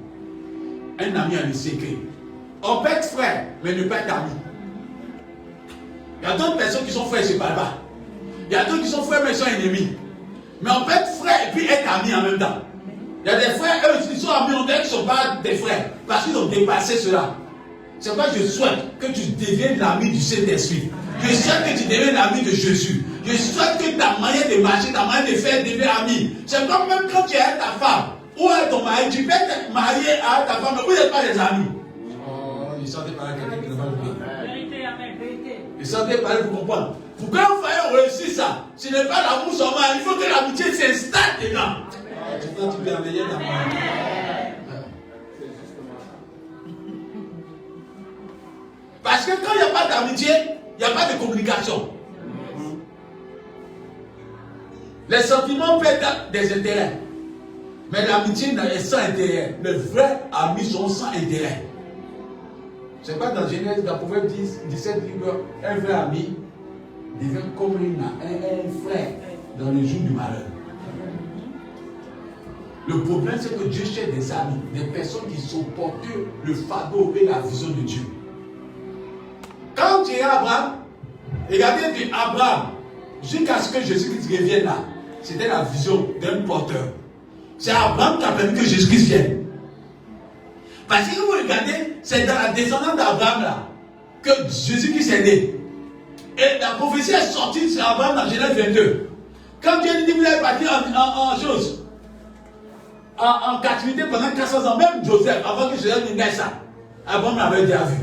Un ami a le secret. On peut être frère, mais ne pas être ami. Il y a d'autres personnes qui sont frères et ne se parlent pas. Il y a d'autres qui sont frères mais ils sont ennemis. Mais on peut être frère et puis être amis en même temps. Il y a des frères, eux, ils sont amis, on dirait qu'ils ne sont pas des frères. Parce qu'ils ont dépassé cela. C'est pourquoi je souhaite que tu deviennes l'ami du Saint-Esprit. Je souhaite que tu deviennes l'ami de Jésus. Je souhaite que ta manière de marcher, ta manière de faire devienne ami. C'est comme même quand tu es avec ta femme ou avec ton mari, tu peux être marié à ta femme, mais vous n'êtes pas des amis. Oh, ils sont pas quelqu'un qui ne va pas le vérité, amen, vérité. Ils sont pas pour comprendre. Pour qu'un frère réussisse ça, ce n'est pas l'amour seulement, il faut que l'amitié s'installe dedans. Tu peux améliorer la main. Parce que quand il n'y a pas d'amitié, il n'y a pas de communication. Les sentiments peuvent être des intérêts. Mais l'amitié est sans intérêt. Les vrais amis sont sans intérêt. C'est pas dans Genèse, dans Proverbe 17, un vrai ami devient comme un frère dans le jour du malheur. Le problème, c'est que Dieu cherche des amis, des personnes qui sont porteurs le fardeau et la vision de Dieu. Quand tu es Abraham, regardez que Abraham, jusqu'à ce que Jésus-Christ revienne là, c'était la vision d'un porteur. C'est Abraham qui a permis que Jésus-Christ vienne. Parce que vous regardez, c'est dans la descendance d'Abraham là que Jésus-Christ est né. Et la prophétie est sortie sur Abraham dans Genèse 22. Quand Dieu dit, vous allez partir en captivité pendant 400 ans, même Joseph, avant que Joseph ne naisse ça, Abraham l'avait déjà vu.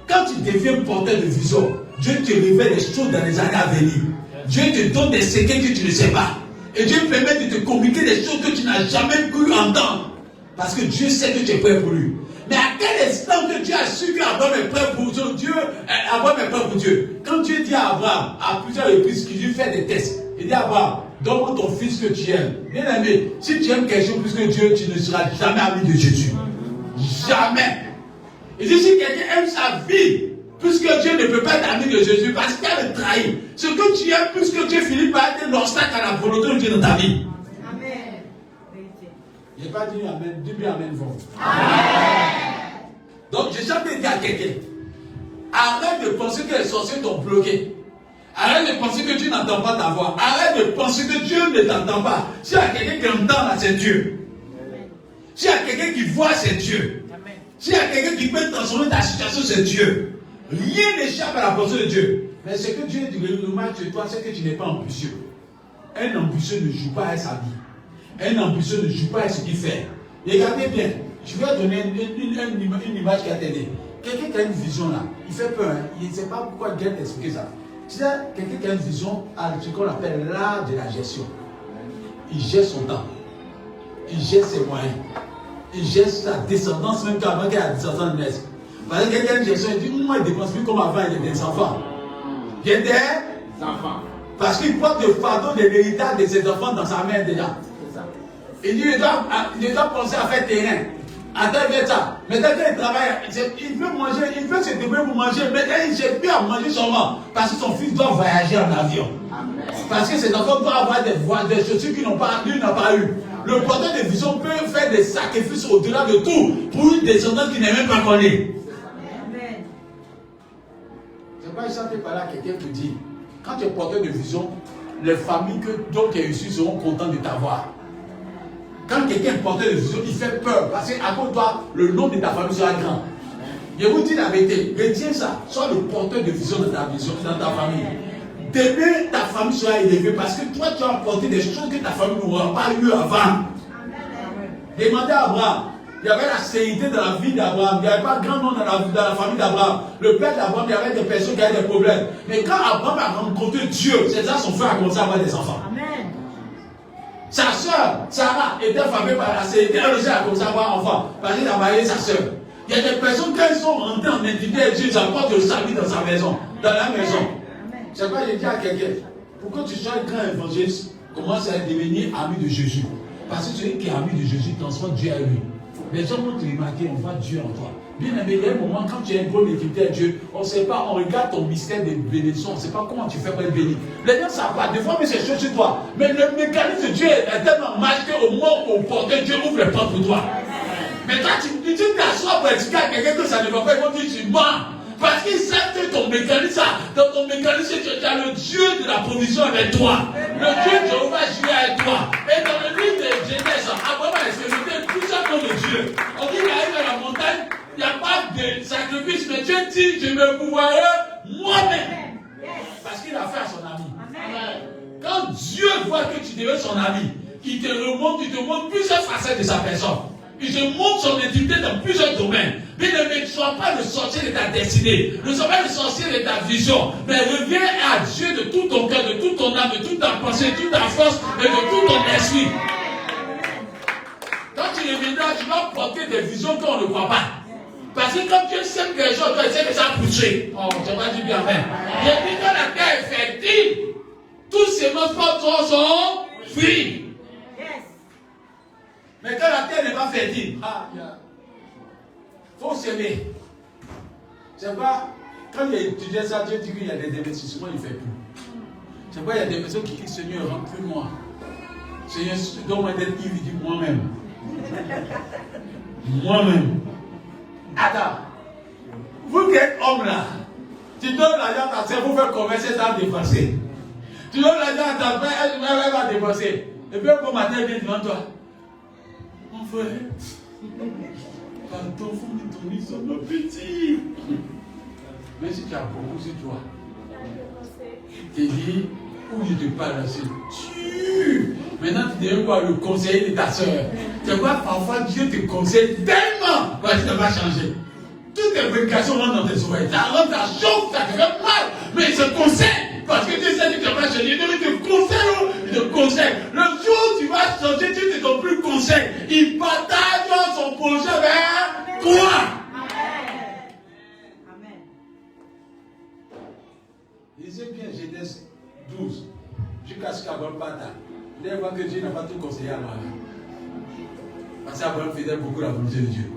Quand tu deviens porteur de vision, Dieu te révèle des choses dans les années à venir. Dieu te donne des secrets que tu ne sais pas. Et Dieu permet de te communiquer des choses que tu n'as jamais pu entendre. Parce que Dieu sait que tu es prêt pour lui. Mais à quel instant que Dieu a su qu'Abraham est prêt pour Dieu, Abraham est prêt pour Dieu. Quand Dieu dit à Abraham, à plusieurs reprises, qu'il lui fait des tests, il dit à Abraham, donne-moi ton fils que tu aimes. Bien aimé, si tu aimes quelque chose plus que Dieu, tu ne seras jamais ami de Jésus. Jamais. Il dit, si quelqu'un aime sa vie, plus que Dieu ne peut pas être ami de Jésus, parce qu'il a le trahi. Ce que tu aimes plus que Dieu finit par être l'obstacle à la volonté de Dieu dans ta vie. Amen. Je n'ai pas dit Amen, dis bien Amen fort. Amen. Donc, j'ai jamais dit à quelqu'un, arrête de penser que les sorciers t'ont bloqué. Arrête de penser que Dieu n'entend pas ta voix. Arrête de penser que Dieu ne t'entend pas. S'il y a quelqu'un qui entend là, c'est Dieu. S'il y a quelqu'un qui voit, c'est Dieu. S'il y a quelqu'un qui peut transformer ta situation, c'est Dieu. Rien n'échappe à la pensée de Dieu. Mais ce que Dieu dit, le mal de toi, c'est que tu n'es pas ambitieux. Un ambitieux ne joue pas à sa vie. Un ambitieux ne joue pas à ce qu'il fait. Regardez bien, je vais donner une image qui a t'aidé. Quelqu'un qui a une vision là, il fait peur. Hein? Il ne sait pas pourquoi Dieu t'a expliqué ça. C'est quelqu'un qui a une vision à ce qu'on appelle l'art de la gestion. Il gère son temps. Il gère ses moyens. Il gère sa descendance même qu'avant qu'il y ait la descendance de naisse. Parce que quelqu'un qui a une gestion, il dit, moi il ne dépense plus comme avant, il y a des enfants. Il y a des enfants. Parce qu'il porte le fardeau de l'héritage de ses enfants dans sa main déjà. Il dit, il doit penser à faire terrain. Attends, il fait ça. Maintenant qu'il travaille, il veut manger, il veut se débrouiller pour manger. Maintenant, il ne sait plus à manger seulement. Parce que son fils doit voyager en avion. Amen. Parce que ses enfants doivent avoir des chaussures qu'il n'a pas eu. Le porteur de vision peut faire des sacrifices au-delà de tout pour une descendance qui n'est même pas connue. Amen. C'est pas chanter par là quelqu'un qui dit, quand tu es porteur de vision, les familles dont tu es issu seront contentes de t'avoir. Quand quelqu'un est porteur de vision, il fait peur. Parce qu'à cause de toi, le nom de ta famille sera grand. Je vous dis la vérité, retiens ça. Sois le porteur de vision de ta vision, dans ta famille. Demain, ta famille sera élevée parce que toi, tu as apporté des choses que ta famille n'aura pas eu avant. Demandez à Abraham. Il y avait la sérénité dans la vie d'Abraham. Il n'y avait pas grand nom dans la famille d'Abraham. Le père d'Abraham, il y avait des personnes qui avaient des problèmes. Mais quand Abraham a rencontré Dieu, c'est ça son frère a commencé à avoir des enfants. Amen. Sa soeur, Sarah, était famée par la sérénité. Elle aussi a commencé à avoir un enfant. Parce qu'il a marié sa soeur. Il y a des personnes, quand ils sont rentrés en intimité avec Dieu, ils apportent le salut dans sa maison, dans la maison. C'est quoi, j'ai dit à quelqu'un, pourquoi tu sois un grand évangéliste, commence à devenir ami de Jésus. Parce que celui qui est ami de Jésus transforme Dieu à lui. Les gens vont te remarquer, on voit Dieu en toi. Bien aimé, il y a un moment, quand tu es une bonne intimité avec Dieu, on ne sait pas, on regarde ton mystère de bénédiction, on ne sait pas comment tu fais pour être béni. Les gens ne savent pas, des fois, mais c'est chose sur toi. Mais le mécanisme de Dieu est tellement magique qu'au moment où on porte, Dieu ouvre les portes pour toi. Mais toi, tu t'assois pour expliquer à quelqu'un que ça ne va pas, ils vont dire tu mens. Parce qu'ils savent que ton mécanisme, dans ton mécanisme, tu as le Dieu de la provision avec toi. Le Dieu de Jéhovah Jireh avec toi. Et dans le livre de Genèse, Abraham a expérimenté plusieurs noms de Dieu. On dit qu'il arrive à la montagne, il n'y a pas de sacrifice, mais Dieu dit, je me pourvoirai moi-même. Parce qu'il a fait à son ami. Quand Dieu voit que tu deviens son ami, il te montre plusieurs facettes de sa personne. Il te montre son intimité dans plusieurs domaines. Bien aimé, ne sois pas le sorcier de ta destinée. Ne sois pas le sorcier de ta vision. Mais reviens à Dieu de tout ton cœur, de toute ton âme, de toute ta pensée, de toute ta force et de tout ton esprit. Quand tu reviendras, tu vas porter des visions qu'on ne voit pas. Parce que quand Dieu sème quelque chose, tu essaie de ça pousser. Oh, tu vas dire bien même. Il dit quand la terre est fertile, tous ces mots sont fruits. Mais quand la terre n'est pas fertile, il faut s'aimer. C'est pas, quand il étudiait ça, Dieu dit qu'il y a des investissements, il ne fait plus. C'est pas, il y a des personnes qui disent Seigneur, remplis-moi. Seigneur, donne-moi d'être Yves, il dit moi-même. Moi-même. Attends, vous qui êtes homme là, tu donnes l'argent à ta soeur pour faire commercer sans dépenser. Tu donnes l'argent à ta mère, elle va dépenser. Et puis un bon matin, elle vient devant toi. Mon frère, pardon, faut me donner son appétit. Mais si tu as beaucoup sur toi, tu dis, où je te parle, c'est tu. Maintenant, tu deviens quoi, le conseiller de ta soeur. Tu vois, parfois, Dieu te conseille tellement, que tu ne vas changer. Toutes tes prédications rentrent dans tes oreilles. Ça rentre, ça chauffe, ça te fait mal. Mais il se conseille. Parce que Dieu sait que tu ne vas pas changer. Il te conseille. Le jour où tu vas changer, Dieu ne te donne plus conseil. Il partage son projet vers toi. Amen. Lisez bien Genèse 12. Jusqu'à ce qu'Abraham partage. Vous allez voir que Dieu n'a pas tout conseillé à Abraham. Parce qu'Abraham faisait beaucoup la volonté de Dieu.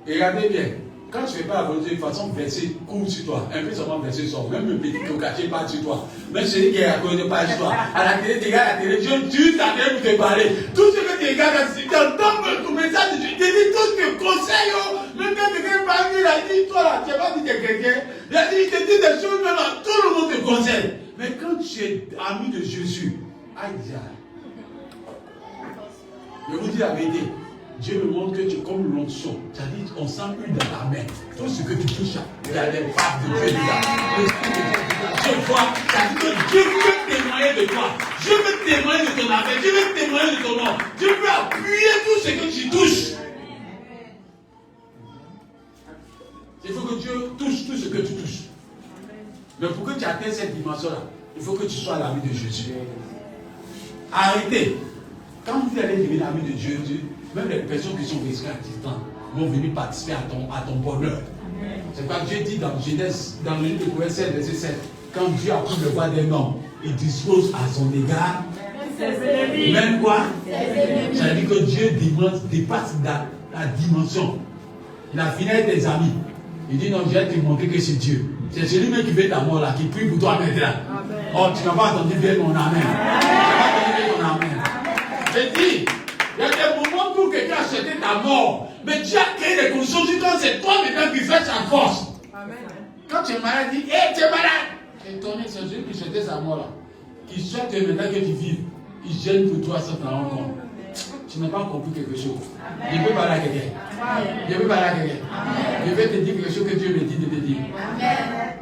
Et regardez bien, quand tu ne fais pas la volonté, de toute façon, verset court sur toi. Un peu seulement verset sort. Même le petit cocaché part sur toi. Même celui qui est à côté de pas sur toi. À la télé, tu regardes la télé, Dieu tue ta télé pour te parler. Tout ce que tu regardes, tu entends le message de Dieu. Tu dis tout ce que conseille. Même quand quelqu'un parle, il a dit, toi là, tu n'as pas dit que quelqu'un. Il a dit, il te dit des choses, même là, tout le monde te conseille. Mais quand tu es ami de Jésus, aïe, je vous dis la vérité. Dieu me montre que tu es comme l'onction. C'est-à-dire qu'on sent une dans ta main. Tout ce que tu touches, il y a des pattes de Dieu dedans. Je vois, c'est-à-dire que Dieu veut témoigner de toi. Dieu veut témoigner de ton affaire. Dieu veut témoigner de ton nom. Dieu veut appuyer tout ce que tu touches. Il faut que Dieu touche tout ce que tu touches. Mais pour que tu atteignes cette dimension-là, il faut que tu sois l'ami de Jésus. Arrêtez. Quand vous allez devenir l'ami de Dieu, même les personnes qui sont rescapées vont venir participer à ton bonheur. C'est quoi Dieu dit dans Genèse, dans le livre de Proverbes 7, verset 7. Quand Dieu a pris le voix d'un homme, il dispose à son égard. Même quoi? Ça veut dire que Dieu dépasse la dimension. La finesse des amis. Il dit non, je vais te montrer que c'est Dieu. C'est celui-même qui veut ta mort là, qui prie pour toi maintenant. Oh, tu n'as pas entendu bien mon amen. Tu n'as pas entendu bien mon amen. Je dis, il y a des moments où quelqu'un a acheté ta mort. Mais Dieu a créé des conditions quand c'est toi maintenant qui fais sa force. Amen. Quand tu es malade, il dit, hé, tu es malade. connais, c'est celui qui souhaitait sa mort là. Qui souhaite maintenant que tu vives. Il gêne pour toi sans t'en rendre compte. Tu n'as pas compris quelque chose. Je peux parler à quelqu'un. Je peux parler à quelqu'un. Je vais te dire quelque chose que Dieu me dit de te dire.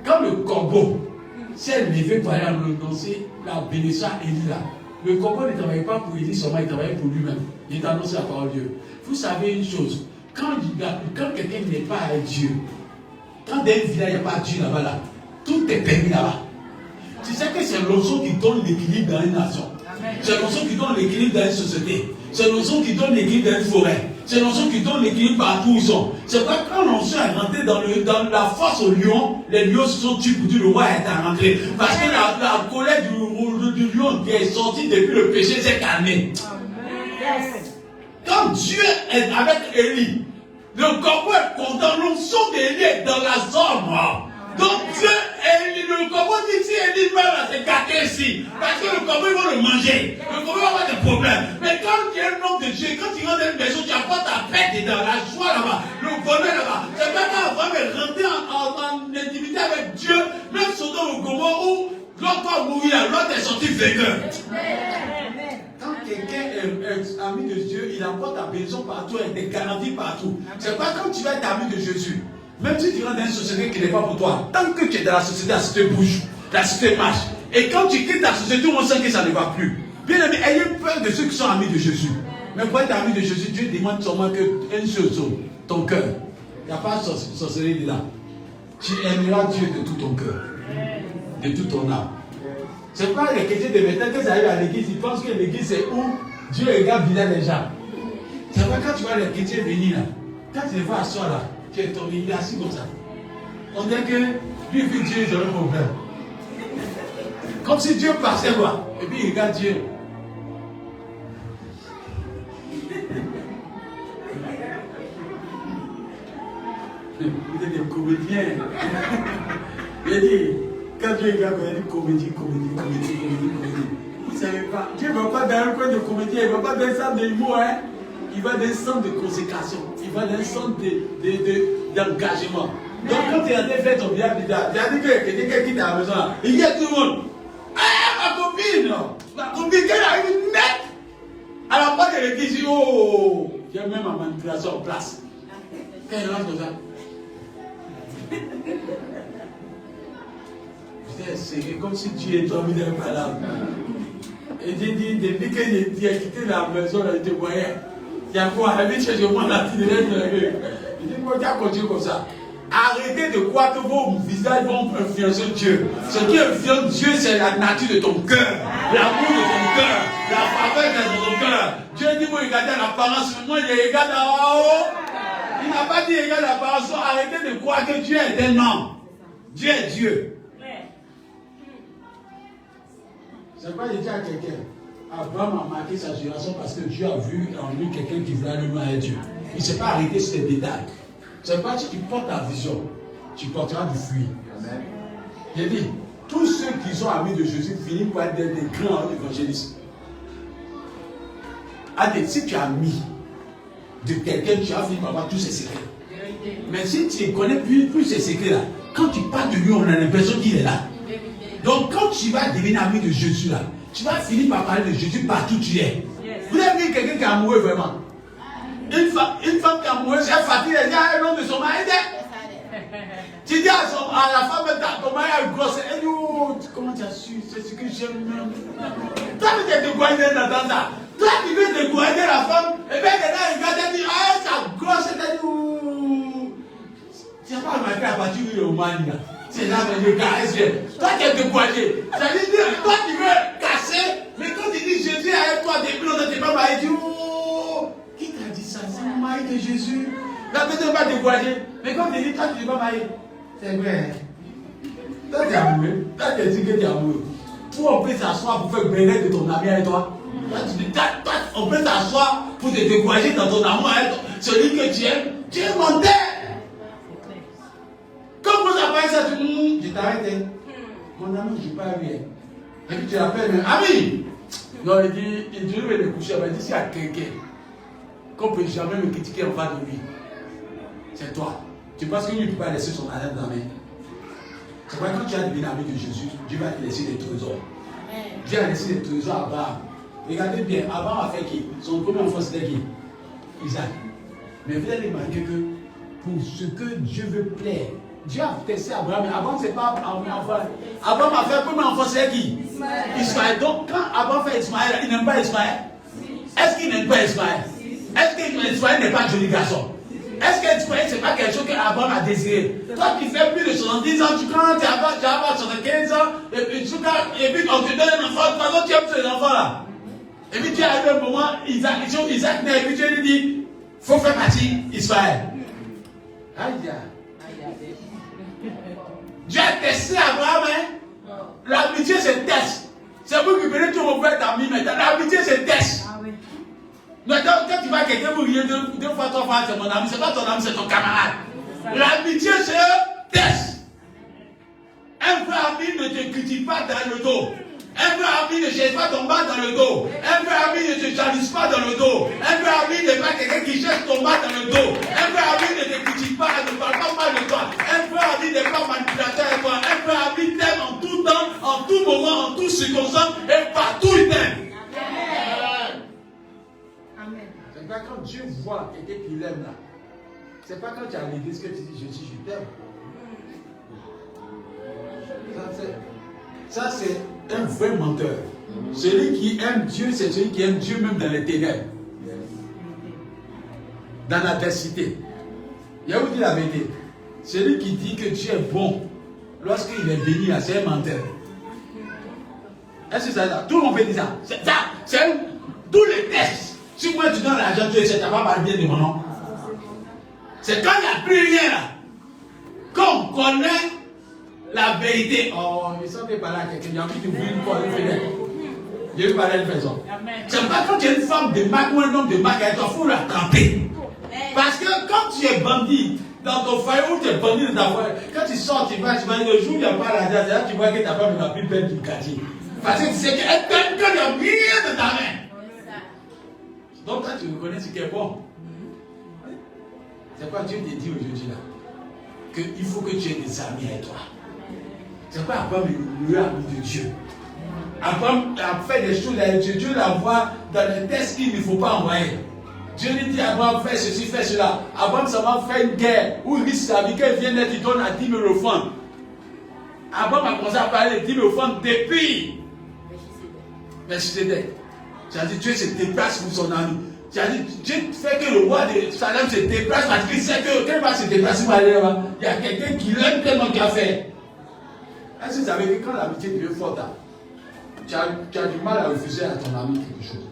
Quand le corbeau s'est levé pour aller annoncer la bénédiction à Élie là, le corbeau ne travaillait pas pour Élie seulement, il travaillait pour lui-même. Il annonçait la parole de Dieu. Vous savez une chose, quand quelqu'un n'est pas avec Dieu, quand dans une village il n'y a pas Dieu là-bas, là, tout est permis là-bas. Tu sais que c'est l'onction qui donne l'équilibre dans une nation. C'est l'onction qui donne l'équilibre dans une société. C'est l'onction qui donne l'équilibre dans une forêt. C'est l'onction qui donne l'équilibre partout où ils sont. C'est vrai que quand l'onction est rentrée dans la force au lion, les lions se sont tués pour dire le roi est rentré. Parce que la colère du lion qui est sortie depuis le péché s'est calmée. Quand Dieu est avec Élie, le corbeau est content, l'onction d'Élie est dans la zone. Donc Dieu, le corbeau dit si Élie meurt là, c'est gâté ici. Parce que le corbeau il va le manger. Le corbeau va avoir des problèmes. Mais quand tu es un homme de Dieu, quand tu rentres dans une maison, tu apportes ta paix dedans, la joie là-bas, le bonheur là-bas. C'est pas quand Abraham est rentré en intimité avec Dieu, même Sodome ou Gomorrhe où l'autre va mourir, l'autre est sorti vainqueur. Quand quelqu'un est ami de Dieu, il apporte ta bénédiction partout, il des garanties partout. C'est pas quand tu vas être ami de Jésus. Même si tu rentres dans une société qui n'est pas pour toi, tant que tu es dans la société bouge, la société marche. Et quand tu quittes la société, on sent que ça ne va plus. Bien aimé, ayez peur de ceux qui sont amis de Jésus. Mais pour être ami de Jésus, Dieu demande seulement qu'une chose, ton cœur. Il n'y a pas de sorcellerie là. Tu aimeras Dieu de tout ton cœur, de toute ton âme. Ce n'est pas les chrétiens de maintenant que ça arrive à l'église, ils pensent que l'église c'est où Dieu regarde bien les gens. C'est vrai quand tu vois les chrétiens venir là, quand tu les vois asseoir là, tu es tombé, il est assis comme ça. On dirait que lui vu Dieu, il a un problème. Comme si Dieu passait quoi. Et puis il regarde Dieu. Vous êtes des comédiens. Il dit, quand Dieu regarde, il dit comédie. Vous ne savez pas, Dieu ne va pas dans un coin de comédien, il ne va pas dans un centre d'humour, hein. Il va dans un centre de consécration, il va dans un centre d'engagement. Donc quand tu es en train de faire ton bien, tu as dit que quelqu'un quitte à la maison, là, il y a tout le monde. Ah, ma copine, qu'elle arrive net à la porte de l'église, oh, il y a même ma manipulation en place. Quand elle rentre comme ça, c'est comme si Dieu est tombé dans le malade. Et j'ai dit, depuis que j'ai quitté la maison, là, je te voyais. Il y a quoi? Elle dit, je m'en a tiré. Je dis, moi, tu as continué comme ça. Arrêtez de croire que vos visages vont influencer Dieu. Ce qui influence Dieu, c'est la nature de ton cœur, l'amour de ton cœur, la faveur de ton cœur. Dieu dit, vous regardez l'apparence, moi je regarde en haut. Il n'a pas dit regarde l'apparence. Arrêtez de croire que Dieu est un homme. Dieu est Dieu. C'est pas dit à quelqu'un. Abraham a marqué sa génération parce que Dieu a vu en lui quelqu'un qui voulait aller loin avec Dieu. Il ne s'est pas arrêté sur les détails. C'est pas si tu portes ta vision, tu porteras du fruit. Amen. J'ai dit, tous ceux qui sont amis de Jésus finissent par être des grands évangélistes. Allez, si tu es ami de quelqu'un, tu as fini par avoir tous ses secrets. Mais si tu ne connais plus ces secrets-là, quand tu parles de lui, on a l'impression qu'il est là. Donc quand tu vas devenir ami de Jésus là, tu vas finir par parler de Jésus partout où tu es. Vous avez vu quelqu'un qui est amoureux vraiment? Une femme qui est amoureuse, elle fatigue, elle dit à un homme de son mari. Tu dis à la femme, ton mari a une grosse. Elle dit, oh, comment tu as su? C'est ce que j'aime même. Toi, tu es découragé dans ça. Toi, tu veux décourager la femme, et bien elle regarde, elle dit, ah, sa grosse, elle dit, oh. Tu n'as pas remarqué à partir du Romani là. C'est là que je caresse. Toi, tu es découragé. Ça veut dire, toi, tu veux casser, mais quand tu dis Jésus est avec toi, depuis longtemps, tu n'es pas marié, tu dis, oh. Qui t'a dit ça? C'est le mari de Jésus. La personne va te décourager. Mais quand tu dis, toi, tu n'es pas marié. C'est vrai. Toi, tu es amoureux. Toi, tu dis que tu es amoureux. Toi, on peut s'asseoir pour faire bénéfice de ton ami avec toi. Toi, tu dis, toi, on peut s'asseour pour te décourager dans ton amour avec celui que tu aimes. Tu es monté. Quand vous appelez ça, tu dis, je t'arrête. Mon ami, je ne parle rien. Et puis tu l'appelles, ami. Non, il dit, je vais le coucher. Il dit, s'il y a quelqu'un qu'on ne peut jamais me critiquer en face de lui, c'est toi. Tu penses qu'il ne peut pas laisser son argent dans la main. C'est pourquoi quand tu as devenu ami de Jésus, Dieu va te laisser des trésors. Dieu a laissé des trésors à Abraham. Regardez bien, Abraham a fait qui? Son premier enfant c'était qui? Isaac. Mais vous allez remarquer que pour ce que Dieu veut plaire, Dieu a testé Abraham, mais Abraham c'est pas un enfant. Abraham a fait le premier enfant, c'est qui? Ismaël. Donc quand Abraham fait Ismaël, il n'aime pas Ismaël. Est-ce qu'il n'aime pas Ismaël? Est-ce que Ismaël n'est pas un joli garçon? Est-ce que Ismaël c'est pas quelque chose qu'Abraham a désiré? Toi qui fais plus de 70 ans, tu quand tu as 75 ans, et puis on te donne un enfant, de toute façon tu aimes ces enfants-là. Et puis tu arrives à un moment, Isaac naît, et puis Dieu lui dit, il faut faire partie Ismaël. Aïe, aïe. Dieu a testé Abraham, hein? L'amitié se teste. C'est vous qui venez tout mon frère d'amis, mais l'amitié se teste. Maintenant, quand tu vas quelqu'un pour rier deux fois, trois fois, c'est mon ami, c'est pas ton ami, c'est ton camarade. L'amitié se teste. Un vrai ami ne te critique pas dans le dos. Un vrai ami ne cherche pas ton bas dans le dos. Un vrai ami ne te jalise pas dans le dos. Un vrai ami n'est pas quelqu'un qui cherche ton bas dans le dos. Un vrai ami ne te critique pas, ne parle pas mal de toi. Un vrai ami n'est pas manipulateur avec toi. Un vrai ami t'aime en tout temps, en tout moment, en toute circonstance et partout il t'aime. C'est pas quand Dieu voit quelqu'un qui l'aime là. C'est pas quand tu as l'église que tu dis je t'aime. Ça c'est un vrai menteur. Celui qui aime Dieu, c'est celui qui aime Dieu même dans les ténèbres. Dans l'adversité. Il y a où dit la vérité. Celui qui dit que Dieu est bon, lorsqu'il est béni, c'est un menteur. Est-ce que c'est ça? Tout le monde peut dire ça. C'est tous les tests. Si moi tu donnes l'argent, tu sais, tu n'as pas parlé bien de mon nom. C'est quand il n'y a plus rien là, qu'on connaît la vérité. Oh, il semble parler à quelqu'un, il y a envie de ouvrir une porte, une fenêtre. Je vais parler à une personne. C'est pas quand tu es une femme de marque ou un homme de marque, il faut la camper. Parce que quand tu es bandit dans ton foyer ou tu es bandit dans ta foyer, quand tu sors, tu vas le jour où il n'y a pas l'argent, là tu vois que ta femme est la plus belle du quartier. Parce que tu sais qu'elle t'aime qu'il n'y a rien de ta main. Donc quand tu reconnais ce qui est bon, c'est quoi Dieu te dit aujourd'hui là? Qu'il faut que tu aies des amis avec toi. C'est quoi Abraham le ami de Dieu? Abraham a fait des choses avec Dieu. Dieu la voit dans les tests qu'il ne faut pas envoyer. Dieu lui dit Abraham fais ceci, fais cela. Abraham ça va faire une guerre où il risque sa vie. Quand il vient d'être, il donne à 10 000 offrandes. Abraham a commencé à parler de 10 000 offrandes depuis. Mais c'est c'est-à-dire Dieu se déplace pour son ami. C'est-à-dire Dieu fait que le roi de Salem se déplace parce qu'il sait que quand il va se déplacer par là, il y a quelqu'un qui l'aime tellement qu'il a fait. Est-ce que vous savez que quand l'amitié devient forte, tu as du mal à refuser à ton ami quelque chose.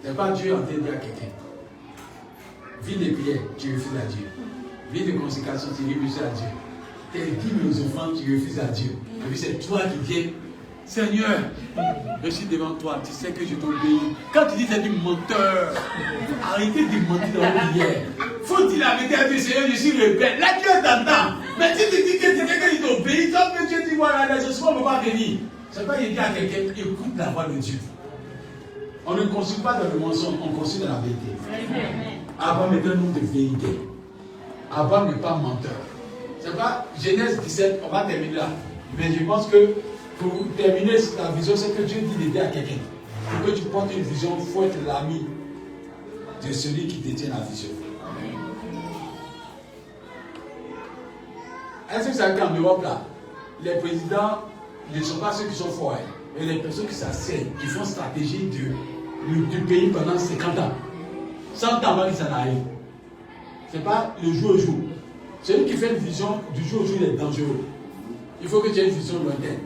C'est pas Dieu en train de dire à quelqu'un. Vie de prière, tu refuses à Dieu. Vie de consécration, tu refuses à Dieu. Tes 10 000 offrandes, tu refuses à Dieu. Et puis c'est toi qui viens. Seigneur, je suis devant toi, tu sais que je t'obéis. Quand tu dis c'est du menteur, arrêtez de mentir dans la prière. Faut dire la vérité à Dieu, Seigneur, je suis rebelle. Là, Dieu t'entend. Mais si tu dis que c'est quelqu'un qui t'obéit, tant que Dieu dit voilà, ce soir, on ne va pas venir. C'est pas qu'il dit à quelqu'un, écoute la voix de Dieu. On ne construit pas dans le mensonge, on construit dans la vérité. Abraham est un homme de vérité. Abraham n'est pas menteur. C'est pas Genèse 17, on va terminer là. Mais je pense que pour terminer la vision, c'est que Dieu dit d'aider à quelqu'un. Pour que tu portes une vision, il faut être l'ami de celui qui détient la vision. Est-ce que vous savez qu'en Europe, là, les présidents ne sont pas ceux qui sont forts, mais les personnes qui s'asseyent, qui font stratégie du pays pendant 50 ans. 100 ans avant qu'ils s'en arrivent. Ce n'est pas le jour au jour. Celui qui fait une vision du jour au jour, il est dangereux. Il faut que tu aies une vision lointaine.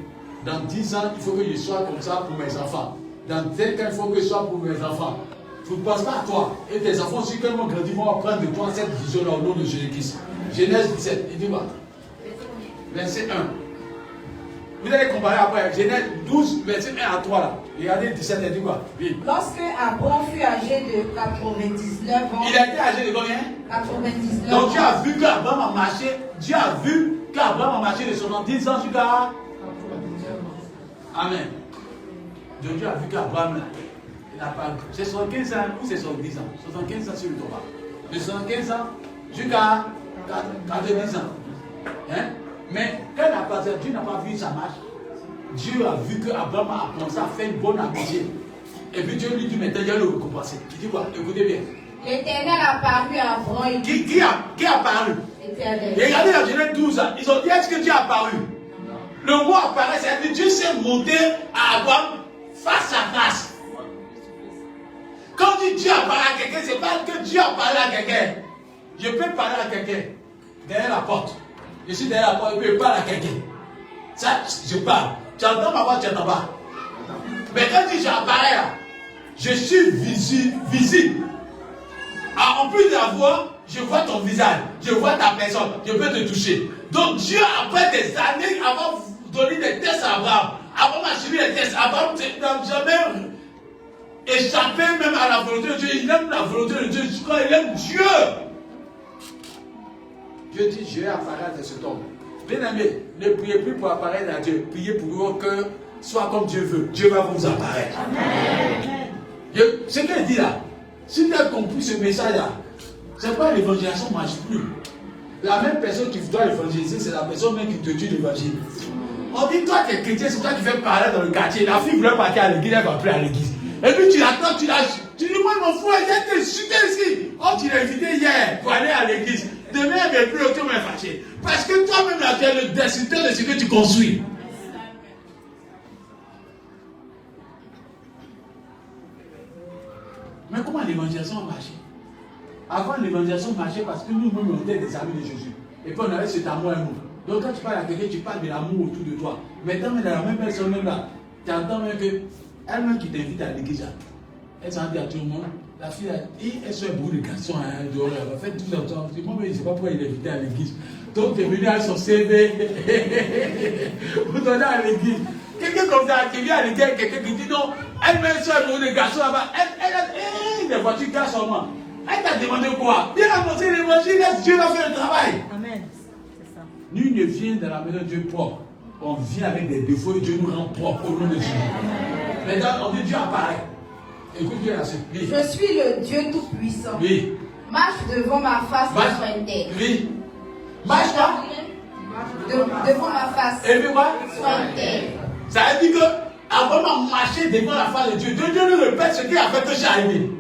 Dans 10 ans, il faut que je sois comme ça pour mes enfants. Dans 5 ans, il faut que je sois pour mes enfants. Tu ne penses pas à toi. Et tes enfants, si quand ils vont grandir, vont apprendre de toi cette vision-là au nom de Jésus-Christ. Genèse 17, il dit quoi? Verset 1. Vous allez comparer après. Genèse 12, verset 1 à 3 là. Regardez 17, il dit quoi? Oui. Lorsque Abraham fut âgé de 99 ans. Il a été âgé de combien? 99 ans. Donc tu as vu qu'Abraham a marché. Dieu a vu qu'Abraham a marché de 70 ans jusqu'à. Amen. Donc Dieu a vu qu'Abraham, il n'a pas. C'est 75 ans ou c'est 70 ans? 75 ans sur le Torah. De 75 ans jusqu'à 90 ans. Hein? Mais quand Dieu n'a pas vu sa marche, Dieu a vu qu'Abraham a commencé à faire une bonne amitié. Et puis Dieu lui dit maintenant, il va le récompenser. Il dit quoi? Écoutez bien. L'Éternel a apparu à Abraham. Qui a apparu? L'Éternel. Regardez la Genèse 12, ils ont dit est-ce que Dieu a apparu? Le mot apparaît, c'est-à-dire Dieu s'est monté à Abraham face à face. Quand on dit Dieu apparaît à quelqu'un, c'est pas que Dieu apparaît à quelqu'un. Je peux parler à quelqu'un derrière la porte. Je suis derrière la porte et puis je parle à quelqu'un. Ça, je parle. Tu entends ma voix, tu n'entends pas. Mais quand je dis j'apparais là, je suis visible. En plus de la voix, je vois ton visage, je vois ta personne, je peux te toucher. Donc Dieu, après des années, avant de donner des tests à Abraham, avant de suivi les tests, Abraham n'a jamais échappé même à la volonté de Dieu. Il aime la volonté de Dieu, quand il aime Dieu. Dieu dit, je vais apparaître à cet homme. Bien aimé, ne priez plus pour apparaître à Dieu, priez pour que soit comme Dieu veut. Dieu va vous apparaître. Amen. Ce qu'il dit là, si tu as compris ce message-là, c'est pas l'évangélisation ne marche plus. La même personne qui doit évangéliser, c'est la personne même qui te dit l'évangile. On dit, toi tu es chrétien, c'est toi qui fais parler dans le quartier. La fille voulait partir à l'église, elle va plus à l'église. Et puis tu l'attends, tu dis, moi mon frère, j'ai été chuté ici. Oh, tu l'as invité hier pour aller à l'église. Demain, elle ne veut plus autour me fâcher. Parce que toi-même, tu es le destructeur de ce que tu construis. Mais comment l'évangélisation a marché? Avant, l'évangélisation marchait parce que nous, on était des amis de Jésus. Et puis on avait cet amour à nous. Donc quand tu parles à quelqu'un, tu parles de l'amour autour de toi. Maintenant, dans la même personne, même là, tu entends même que elle-même qui t'invite à l'église, elle s'en dit à tout le monde. La fille, elle se fait beaucoup de garçons, dehors, elle va faire tout le temps. Moi, je ne sais pas pourquoi il est invité à l'église. Donc, tu es venu à son CV. Vous donnez à l'église. Quelqu'un comme ça qui vient à l'église, quelqu'un qui dit non, elle-même se fait beaucoup de garçons là-bas. Elle a des voitures cassent seulement. Elle t'a demandé quoi? Viens annoncer l'évangile, Dieu va faire le travail. Amen. C'est ça. Nul ne vient dans la maison de Dieu propre. On vient avec des défauts et Dieu nous rend propre au nom de Jésus. Maintenant, on dit Dieu apparaît. Écoute bien la suite. Oui. Je suis le Dieu Tout-Puissant. Oui. Marche devant ma face et sois intègre. Oui. Marche quoi? Devant ma face. Et puis quoi? Sois intègre. Ça veut dire que avant de marcher devant la face de Dieu, Dieu nous répète ce qu'il a fait que j'ai arrivé.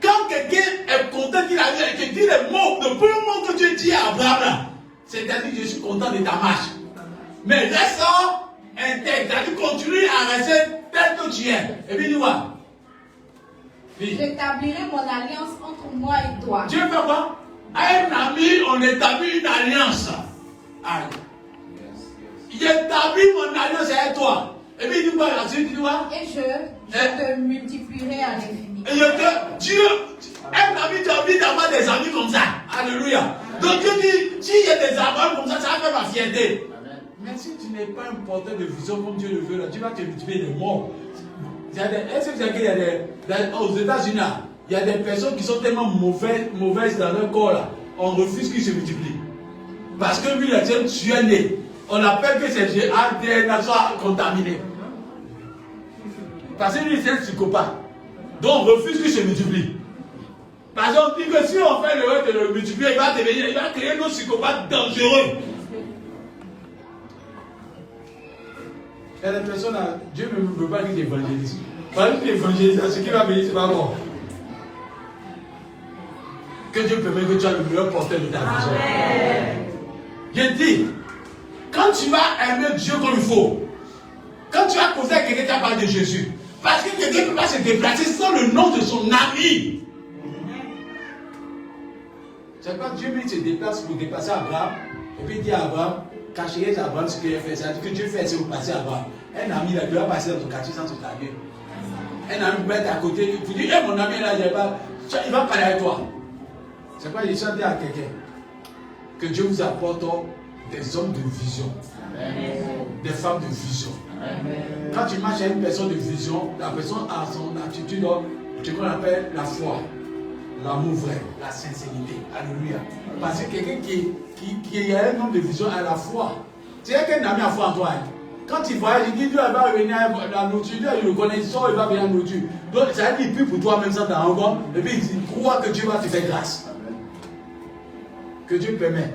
Quand quelqu'un est content qu'il arrive et qu'il dit les mots, le premier mot que Dieu dit à Abraham, c'est-à-dire je suis content de ta marche. Mais reste intègre, c'est-à-dire continue à rester tel que tu es. Et puis dis quoi? Oui. J'établirai mon alliance entre moi et toi. Dieu fait quoi? À un ami, on établit une alliance. J'établis mon alliance avec toi. Et puis il dit quoi là-dessus? Il dit quoi? Et je te multiplierai à l'infini. Et Dieu, un ami, tu as envie d'avoir des amis comme ça. Alléluia. Donc Dieu dit, s'il y a des amis comme ça, ça va faire ma fierté. Mais si tu n'es pas un porteur de vision comme Dieu le veut, là, tu vas te multiplier des morts. Est-ce que vous savez qu'il y a aux États-Unis, il y a des personnes qui sont tellement mauvaises dans leur corps là, on refuse qu'ils se multiplient. Parce que lui, il a dit, tu es né. On appelle que c'est ADN soit contaminé. Parce que lui, c'est un psychopathe. Donc on refuse qu'il se multiplie. Parce qu'on dit que si on fait le rêve de le multiplier, il va créer un autre psychopathe dangereux. Il y a des personnes là, Dieu ne veut pas dire d'évangélisme. Parce que l'évangélisme, ce qui va venir, c'est pas bon. Que Dieu permet que tu sois le meilleur porteur de ta vision. Je dis, quand tu vas aimer Dieu comme il faut, quand tu vas causer à quelqu'un, tu vas parler de Jésus. Parce que quelqu'un ne peut pas se déplacer sans le nom de son ami. C'est quand Dieu se déplace pour dépasser Abraham, et puis il dit à Abraham, cachez à Abraham ce qu'il a fait. C'est-à-dire que Dieu fait, c'est pour passer à Abraham. Un ami, il doit passer dans ton quartier sans te taguer. Un ami peut mettre à côté, il dit, mon ami là, il va parler avec toi. C'est pas les gens dire à quelqu'un que Dieu vous apporte des hommes de vision, des femmes de vision. Quand tu marches à une personne de vision, la personne a son attitude, ce qu'on appelle la foi, l'amour vrai, la sincérité. Alléluia. Parce que quelqu'un qui a un homme de vision a la foi. C'est qu'un ami a foi en toi. Quand il voyage, il dit Dieu va revenir à la nourriture, Dieu il le connaît, il sort, il va venir à la nourriture. Donc ça veut dire il prie pour toi même sans t'en rendre compte, et puis il croit que Dieu va te faire grâce. que Dieu permet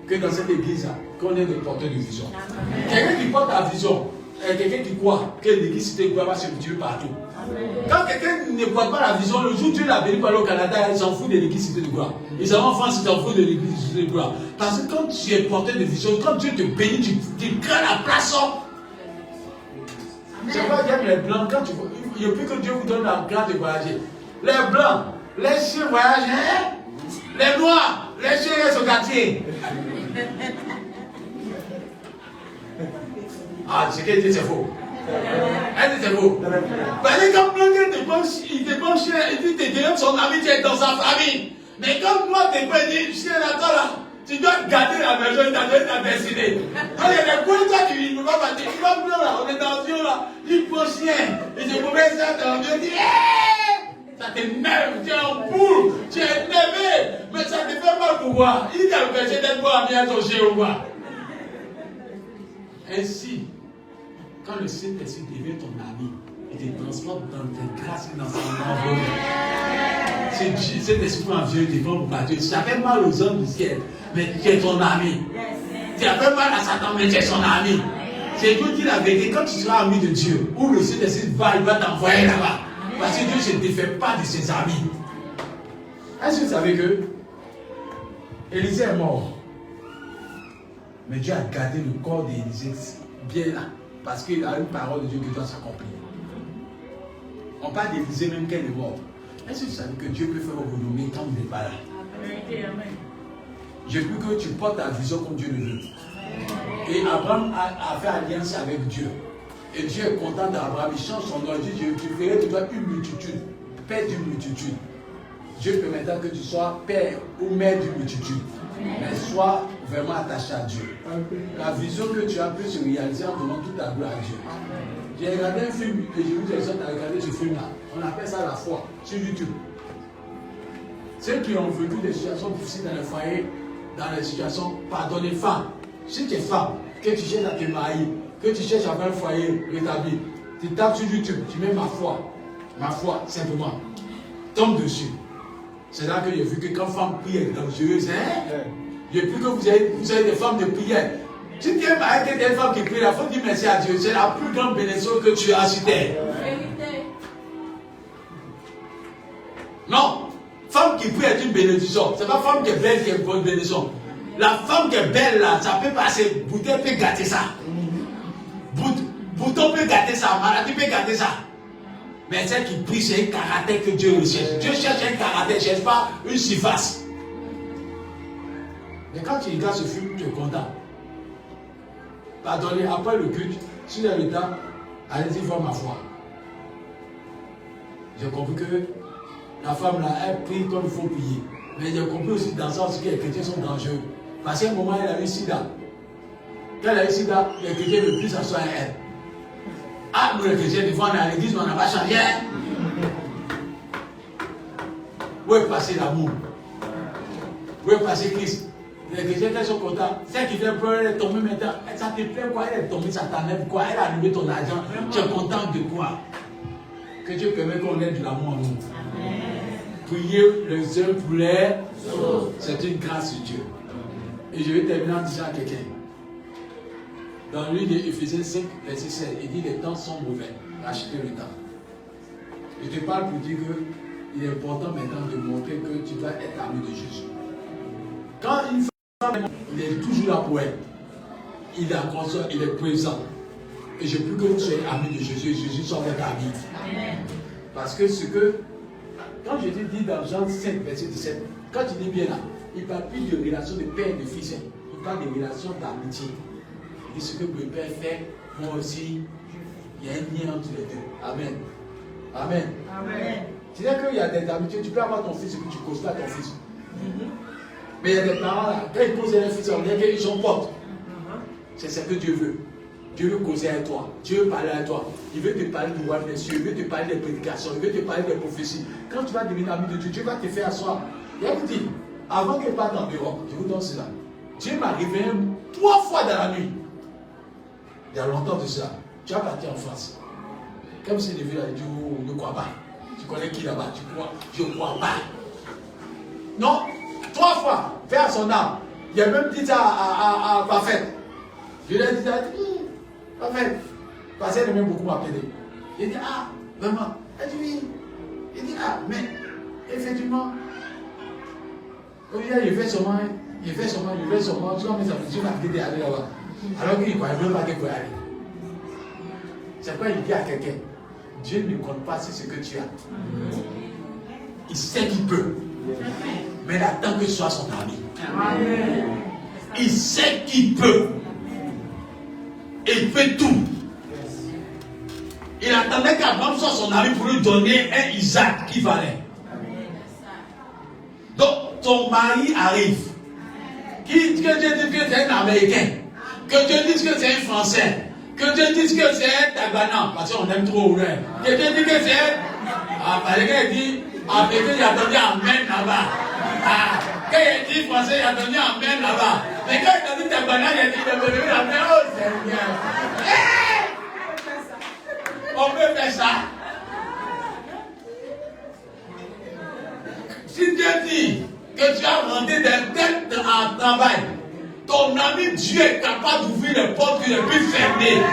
que dans cette église-là, qu'on ait des porteurs de vision. Quelqu'un qui porte la vision, quelqu'un qui croit que l'église Cité de Gloire va se multiplier partout. Quand quelqu'un ne porte pas la vision, le jour où Dieu l'a béni par le Canada, il s'en fout de l'église Cité de Gloire. Ils s'en vont en France, ils s'en foutent de l'église Cité de Gloire. Parce que quand tu es porteur de vision, quand Dieu te bénit, tu crées la place. C'est pas dire les blancs, quand tu vois, il n'y a plus que Dieu vous donne la grâce de voyager. Les blancs, les chiens voyagent, hein? Les noirs, les chiens restent au quartier. Ah, c'est qu'elle dit c'est faux. Elle dit c'est faux. Parce que quand quelqu'un te prend chien, il dit que tu es son ami, tu es dans sa famille. Mais comme moi, tu peux dire, chien d'accord là, tu dois garder la maison, il t'a donné ta destinée. Donc il y a des coups, toi tu ne peux pas dire, tu vas blanc là, on est dans l'avion là, il prend chien, il se promène ça dans l'avion, il dit, ça t'énerve, tu es en boule, tu es énervé, mais ça te fait mal pour voir. Il t'a empêché d'être bon ami à ton chien ou quoi. Ainsi, quand le Saint-Esprit devient ton ami, il te transporte dans tes grâces et dans son envol. Cet esprit en Dieu te prend pour battre. Tu as fait mal aux hommes du ciel, mais tu es ton ami. Tu as fait mal à Satan, mais tu es son ami. C'est Dieu qui la vérité. Quand tu seras ami de Dieu, où le Saint-Esprit va, il va t'envoyer là-bas. Parce que Dieu ne se défait pas de ses amis. Est-ce que vous savez que Élisée est mort? Mais Dieu a gardé le corps d'Élisée bien là. Parce qu'il a une parole de Dieu qui doit s'accomplir. On parle d'Élisée même qu'elle est morte. Est-ce que vous savez que Dieu peut faire renommer quand vous n'êtes pas là? Je veux que tu portes ta vision comme Dieu le veut. Et Abraham a fait alliance avec Dieu. Et Dieu est content d'Abraham. Il change son nom. Il dit, tu ferais de toi une multitude, père d'une multitude. Dieu permettra que tu sois père ou mère d'une multitude. Mais sois vraiment attaché à Dieu. La vision que tu as peut se réaliser en donnant toute ta gloire à Dieu. J'ai regardé un film et je vous exhorte à regarder ce film-là. On appelle ça la foi sur YouTube. Ceux qui ont vécu des situations difficiles dans le foyer, dans les situations, pardon, les femmes. Si tu es femme, que tu cherches à te marier, que tu cherches à faire un foyer rétabli, tu tapes sur YouTube, tu mets ma foi, simplement. Tombe dessus. C'est là que j'ai vu que quand femme prie est dangereuse, j'ai vu que vous avez des femmes de prière. Si tu es marié avec des femmes qui prient, il faut dire merci à Dieu. C'est la plus grande bénédiction que tu as sur terre. Non, femme qui prie est une bénédiction. C'est pas femme qui est belle qui est une bonne bénédiction. La femme qui est belle là, ça peut passer, bouton peut gâter ça. Bouton peut gâter ça, maladie peut gâter ça. Mais celle qui prie, c'est un caractère que Dieu recherche. Dieu cherche un caractère, il ne cherche pas une surface. Mais quand tu regardes ce film, tu es content. Pardonnez, après le culte, si il y a le temps, allez-y voir ma foi. J'ai compris que la femme là, elle prie comme il faut prier. Mais j'ai compris aussi dans le sens que les chrétiens sont dangereux. Parce qu'à un moment, elle a eu sida. Quand elle a eu sida, les chrétiens ne plus s'asseoir à elle. Ah, nous les chrétiens, des fois on est à l'église, mais on n'a pas changé. Où est passé l'amour? Où est passé Christ? Les chrétiens, ils sont contents. Celle qui fait peur, elle est tombée maintenant. Ça te plaît quoi? Elle est tombée, ça t'enlève quoi? Elle a annulé ton argent. Tu es content de quoi? Que Dieu permet qu'on ait de l'amour en nous. Prier les uns pour les autres. C'est une grâce de Dieu. Et je vais terminer en disant à quelqu'un. Dans l'une des Éphésiens 5, verset 7, il dit les temps sont mauvais. Achetez le temps. Je te parle pour dire qu'il est important maintenant de montrer que tu dois être ami de Jésus. Quand une femme, il est toujours là pour elle. Il est conscient, il est présent. Et je veux que vous soyez amis de Jésus et Jésus soit votre ami. Parce que ce que, quand Jésus dit dans Jean 5, verset 17, quand il dit bien là, il ne parle plus de relation de père et de fils. Il parle de relation d'amitié. Il dit ce que le père fait, moi aussi, il y a un lien entre les deux. Amen. Amen. Amen. C'est-à-dire qu'il y a des amitiés, tu peux avoir ton fils et puis tu causes pas ton fils. Mais il y a des parents là, quand ils causent un fils, on dirait qu'ils sont potes. C'est ce que Dieu veut. Dieu veut causer avec toi. Dieu veut parler avec toi. Il veut te parler du roi des cieux. Il veut te parler des prédications. Il veut te parler des prophéties. Quand tu vas devenir ami de Dieu, Dieu va te faire asseoir. Et il vous dit, avant qu'il parte en Europe, je vous donne cela. Dieu m'a réveillé 3 fois dans la nuit. Il y a longtemps de ça. Tu vas partir en France. Comme c'est devenu là, il dit, oh, ne crois pas. Tu connais qui là-bas? Tu crois? Je ne crois pas. Non, 3 fois. Fais à son âme. Il a même dit ça à Parfait. Je lui ai dit ça. Parfait. Parfait aimait beaucoup m'appeler. Il dit, ah, vraiment. Elle dit oui. Il dit, ah, mais effectivement, il fait seulement. Tu vois, mais ça me dit d'aller là-bas. Alors qu'il ne croyait même pas qu'il pouvait aller. C'est pourquoi il dit à quelqu'un, Dieu ne compte pas sur ce que tu as. Il sait qu'il peut. Mais il attend que tu sois son ami. Il sait qu'il peut. Et il fait tout. Il attendait qu'Abraham soit son ami pour lui donner un Isaac qui valait. Donc, ton mari arrive. Que Dieu dise que c'est un Américain. Que Dieu dise que c'est un Français. Que Dieu dise que c'est un Tabanan. Parce qu'on aime trop. Que Dieu dise que c'est un... les gars disent, Américain, il a donné Amen là-bas. Quand il dit Français, il a donné Amen là-bas. Mais quand il a dit Tabanan, il a dit Amen. Oh Seigneur. On peut faire ça. Si Dieu dit que tu as rendu des têtes en travail, ton ami Dieu est capable d'ouvrir les portes qui les plus fermées.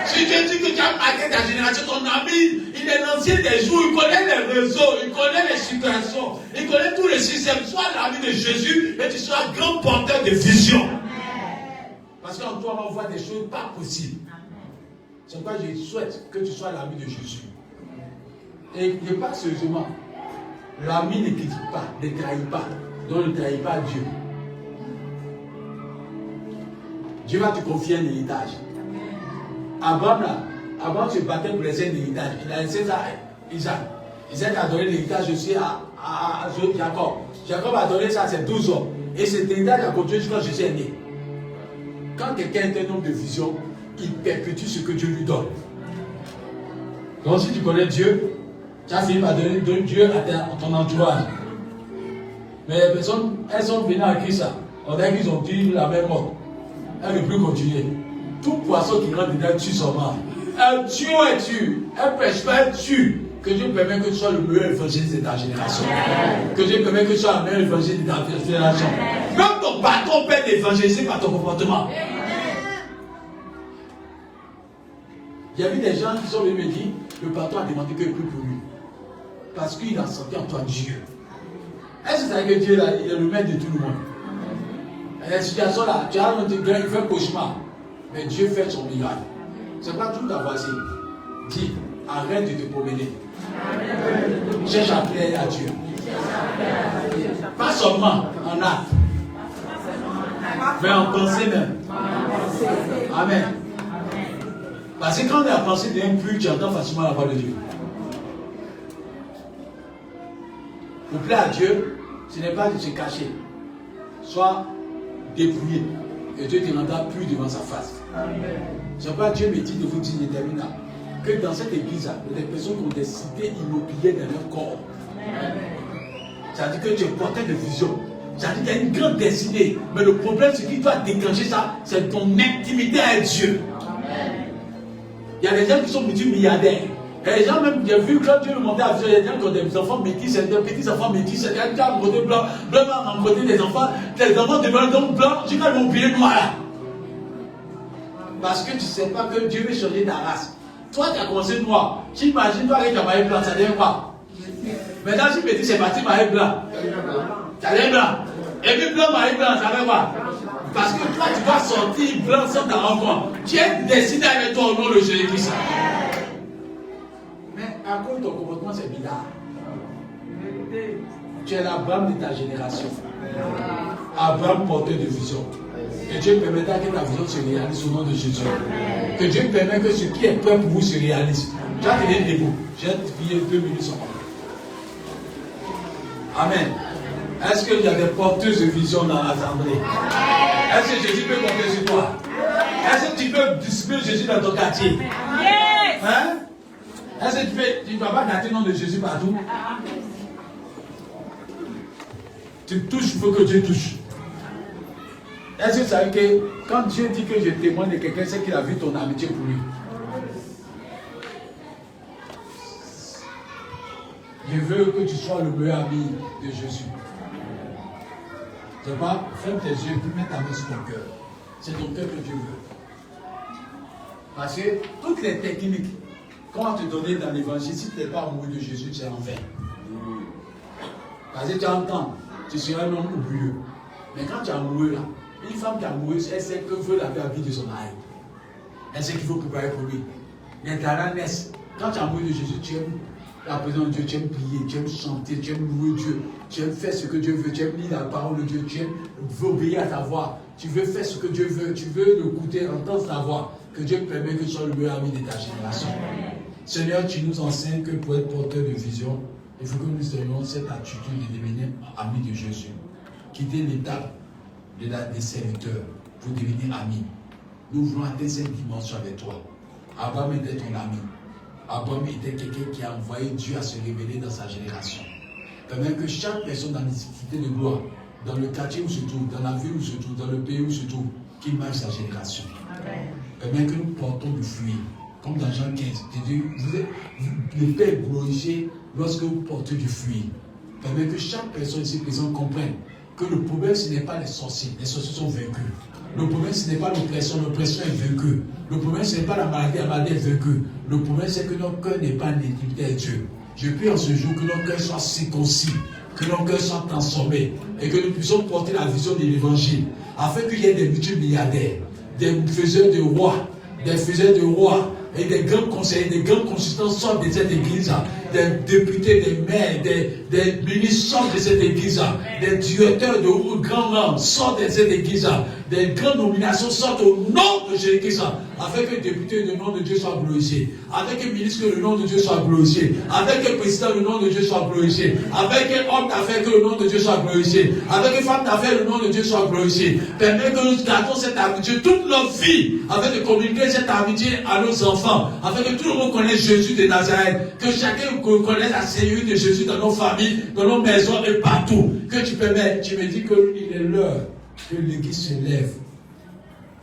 Si Dieu dit que tu as marqué ta génération, ton ami, il est l'ancien des jours, il connaît les réseaux, il connaît les situations, il connaît tous les systèmes. Sois l'ami de Jésus et tu seras grand porteur de vision. Parce qu'en toi, on voit des choses pas possibles. C'est pourquoi je souhaite que tu sois l'ami de Jésus. Et ne pas sérieusement. L'ami ne critique pas, ne trahit pas. Donc ne trahit pas Dieu. Dieu va te confier un héritage. Abraham là, Abraham se battait pour laisser un héritage. Il a laissé ça à Isaac. Isaac a donné l'héritage aussi à Jacob. Jacob a donné ça à ses 12 hommes. Et cet héritage a continué jusqu'à Jésus est né. Quand quelqu'un est un homme de vision, il perpétue ce que Dieu lui donne. Donc si tu connais Dieu, tu as fini par donner Dieu à ton entourage. Mais les personnes, elles sont venues à Christ. On dirait qu'ils ont dit la même mort. Elles ne veulent plus continuer. Tout poisson qui rentre dedans tue son mari. Un tueur est tue. Un pêcheur tue. Que Dieu permette que tu sois le meilleur évangéliste de ta génération. Que Dieu permette que tu sois le meilleur évangéliste de ta génération. Même ton patron peut être évangélisé par ton comportement. Il y a eu des gens qui sont venus me dire, le patron a demandé qu'il prie pour lui. Parce qu'il a senti en toi Dieu. Est-ce que c'est que Dieu là, il est le maître de tout le monde? La situation là, tu as il fait un cauchemar. Mais Dieu fait son miracle. C'est pas tout ta voisine. Dis, arrête de te promener. Cherche à plaire à Dieu. Pas seulement en acte, mais en pensée même. Amen. Parce que quand la pensée devient pure, tu entends facilement la voix de Dieu. Pour plaire à Dieu, ce n'est pas de se cacher. Sois dépouillé. Et Dieu te rendra plus devant sa face. C'est pas Dieu me dit de vous dire, déterminant, que dans cette église, il y a des personnes qui ont des cités immobilières dans leur corps. C'est-à-dire que tu es porteur de vision. C'est-à-dire qu'il y a une grande destinée. Mais le problème, c'est qu'il doit déclencher ça, c'est ton intimité avec Dieu. Il y a des gens qui sont multimilliardaires. Il y a des gens même, j'ai vu quand Dieu me montait à vision, il y a des gens qui ont des enfants métis, des petits enfants métis, il y a des gens qui ont blanc, blanc à côté des enfants deviennent donc blancs, tu vas m'oublier noir là. Parce que tu ne sais pas que Dieu veut changer ta race. Toi, tu as commencé noir. Tu imagines, toi, avec ta maille blanc, ça devient quoi? Maintenant, si petit, c'est parti maille blanc. Ça devient blanc. Et puis blanc, maille blanc, ça devient quoi? Parce que toi, tu vas sortir blanc sans ta rencontre. Tu es destiné avec toi au nom de Jésus-Christ. Mais à cause de ton comportement, c'est bizarre. Tu es l'Abraham de ta génération. Abraham porteur de vision. Que Dieu permette que ta vision se réalise au nom de Jésus. Que Dieu permette que ce qui est prêt pour vous se réalise. Tu as tenu debout. J'ai prié 2 minutes sans parler. Amen. Est-ce qu'il y a des porteuses de vision dans l'assemblée? Est-ce que Jésus peut compter sur toi? Est-ce que tu peux distribuer Jésus dans ton quartier? Hein? Est-ce que tu ne vas pas gâter le nom de Jésus partout? Tu touches, il faut que Dieu touche. Est-ce que vous savez que quand Dieu dit que je témoigne de quelqu'un, c'est qu'il a vu ton amitié pour lui? Je veux que tu sois le meilleur ami de Jésus. C'est pas, ferme tes yeux, puis mets ta main sur ton cœur. C'est ton cœur que Dieu veut. Parce que toutes les techniques qu'on va te donner dans l'évangile, si tu n'es pas amoureux de Jésus, tu es en vain. Parce que tu entends, tu seras un homme oublieux. Mais quand tu es amoureux là, une femme qui est amoureuse, elle sait que veut la vie de son mari. Elle sait qu'il faut préparer pour lui. Les talents naissent. Quand tu es amoureux de Jésus, tu aimes la présence de Dieu, tu aimes prier, tu aimes chanter, tu aimes louer Dieu, tu aimes faire ce que Dieu veut, tu aimes lire la parole de Dieu, tu aimes obéir à ta voix, tu veux faire ce que Dieu veut, tu veux l'écouter, entendre ta voix, que Dieu permet que tu sois le meilleur ami de ta génération. Seigneur, tu nous enseignes que pour être porteur de vision, il faut que nous ayons cette attitude de devenir amis de Jésus. Quitter l'étape des serviteurs pour devenir amis. Nous voulons atteindre cette dimension avec toi. Abraham était ton ami. Abraham était quelqu'un qui a envoyé Dieu à se révéler dans sa génération. Permet que chaque personne dans les difficultés de gloire, dans le quartier où se trouve, dans la ville où se trouve, dans le pays où se trouve, qu'il marche sa génération. Permet que nous portons du fruit. Comme dans Jean 15, le Père est glorifié lorsque vous portez du fruit. Permet que chaque personne ici présente comprenne que le problème, ce n'est pas les sorciers sont vaincus. Le problème, ce n'est pas l'oppression est vaincue. Le problème, ce n'est pas la maladie est vaincue. Le problème, c'est que notre cœur n'est pas intimité à Dieu. Je prie en ce jour que notre cœur soit circoncis, que notre cœur soit transformé et que nous puissions porter la vision de l'évangile afin qu'il y ait des multimilliardaires, des faiseurs de rois, et des grands conseillers, des grands consultants sortent de cette église, des députés, des maires, des ministres sortent de cette église, des directeurs de grands rangs sortent de cette église, des grandes nominations sortent au nom de Jésus-Christ, afin que le député, le nom de Dieu soit glorifié, avec le ministre, que le nom de Dieu soit glorifié, avec le président, le nom de Dieu soit glorifié, avec un homme d'affaires, que le nom de Dieu soit glorifié, avec une femme d'affaires, le nom de Dieu soit glorifié. Permet que nous gardons cette amitié toute notre vie, afin de communiquer cette amitié à nos enfants, afin que tout le monde connaisse Jésus de Nazareth, que chacun connaisse la Seigneurie de Jésus dans nos familles, dans nos maisons et partout. Que tu permets, tu me dis qu'il est l'heure que l'église se lève.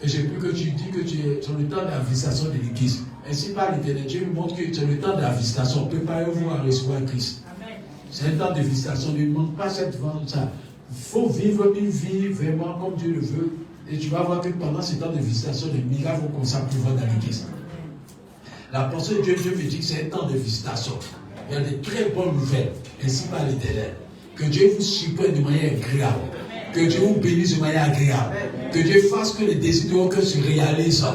Et j'ai vu que tu dis que tu es sur le temps de la visitation de l'église. Ainsi par l'Éternel, Dieu me montre que tu es le temps de la visitation. Préparez-vous à recevoir Christ. C'est un temps de visitation. Ne manque pas cette vente. Il faut vivre une vie vraiment comme Dieu le veut. Et tu vas voir que pendant ce temps de visitation, les miracles vont commencer à pouvoir dans l'église. La pensée de Dieu me dit que c'est un temps de visitation. Il y a de très bonnes nouvelles, ainsi par l'Éternel. Que Dieu vous surprenne de manière agréable. Que Dieu vous bénisse de manière agréable. Que Dieu fasse que les désirs de vos cœurs se réalisent.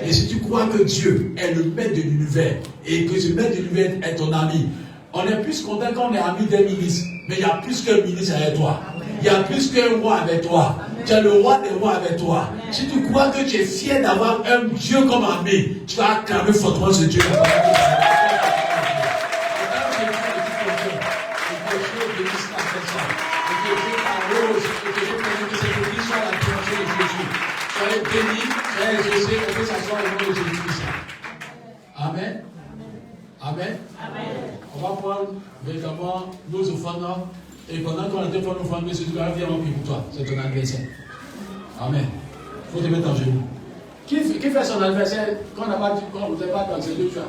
Et si tu crois que Dieu est le maître de l'univers et que ce maître de l'univers est ton ami, on est plus content quand on est ami d'un ministre. Mais il y a plus qu'un ministre avec toi. Il y a plus qu'un roi avec toi. Tu as le roi des rois avec toi. Si tu crois que tu es fier d'avoir un Dieu comme ami, tu vas acclamer fortement ce Dieu. Soyez bénis, soyez exaucés, et que ça soit au nom de Jésus-Christ. Amen. Amen. On va prendre véritablement nos offrandes. Et pendant qu'on était pour nos offrandes, Jésus va venir en pour toi. C'est ton adversaire. Amen. Il faut te mettre en genoux. Qui fait son adversaire quand on n'a pas dit, quand on ne vous a pas dans ses deux, tu as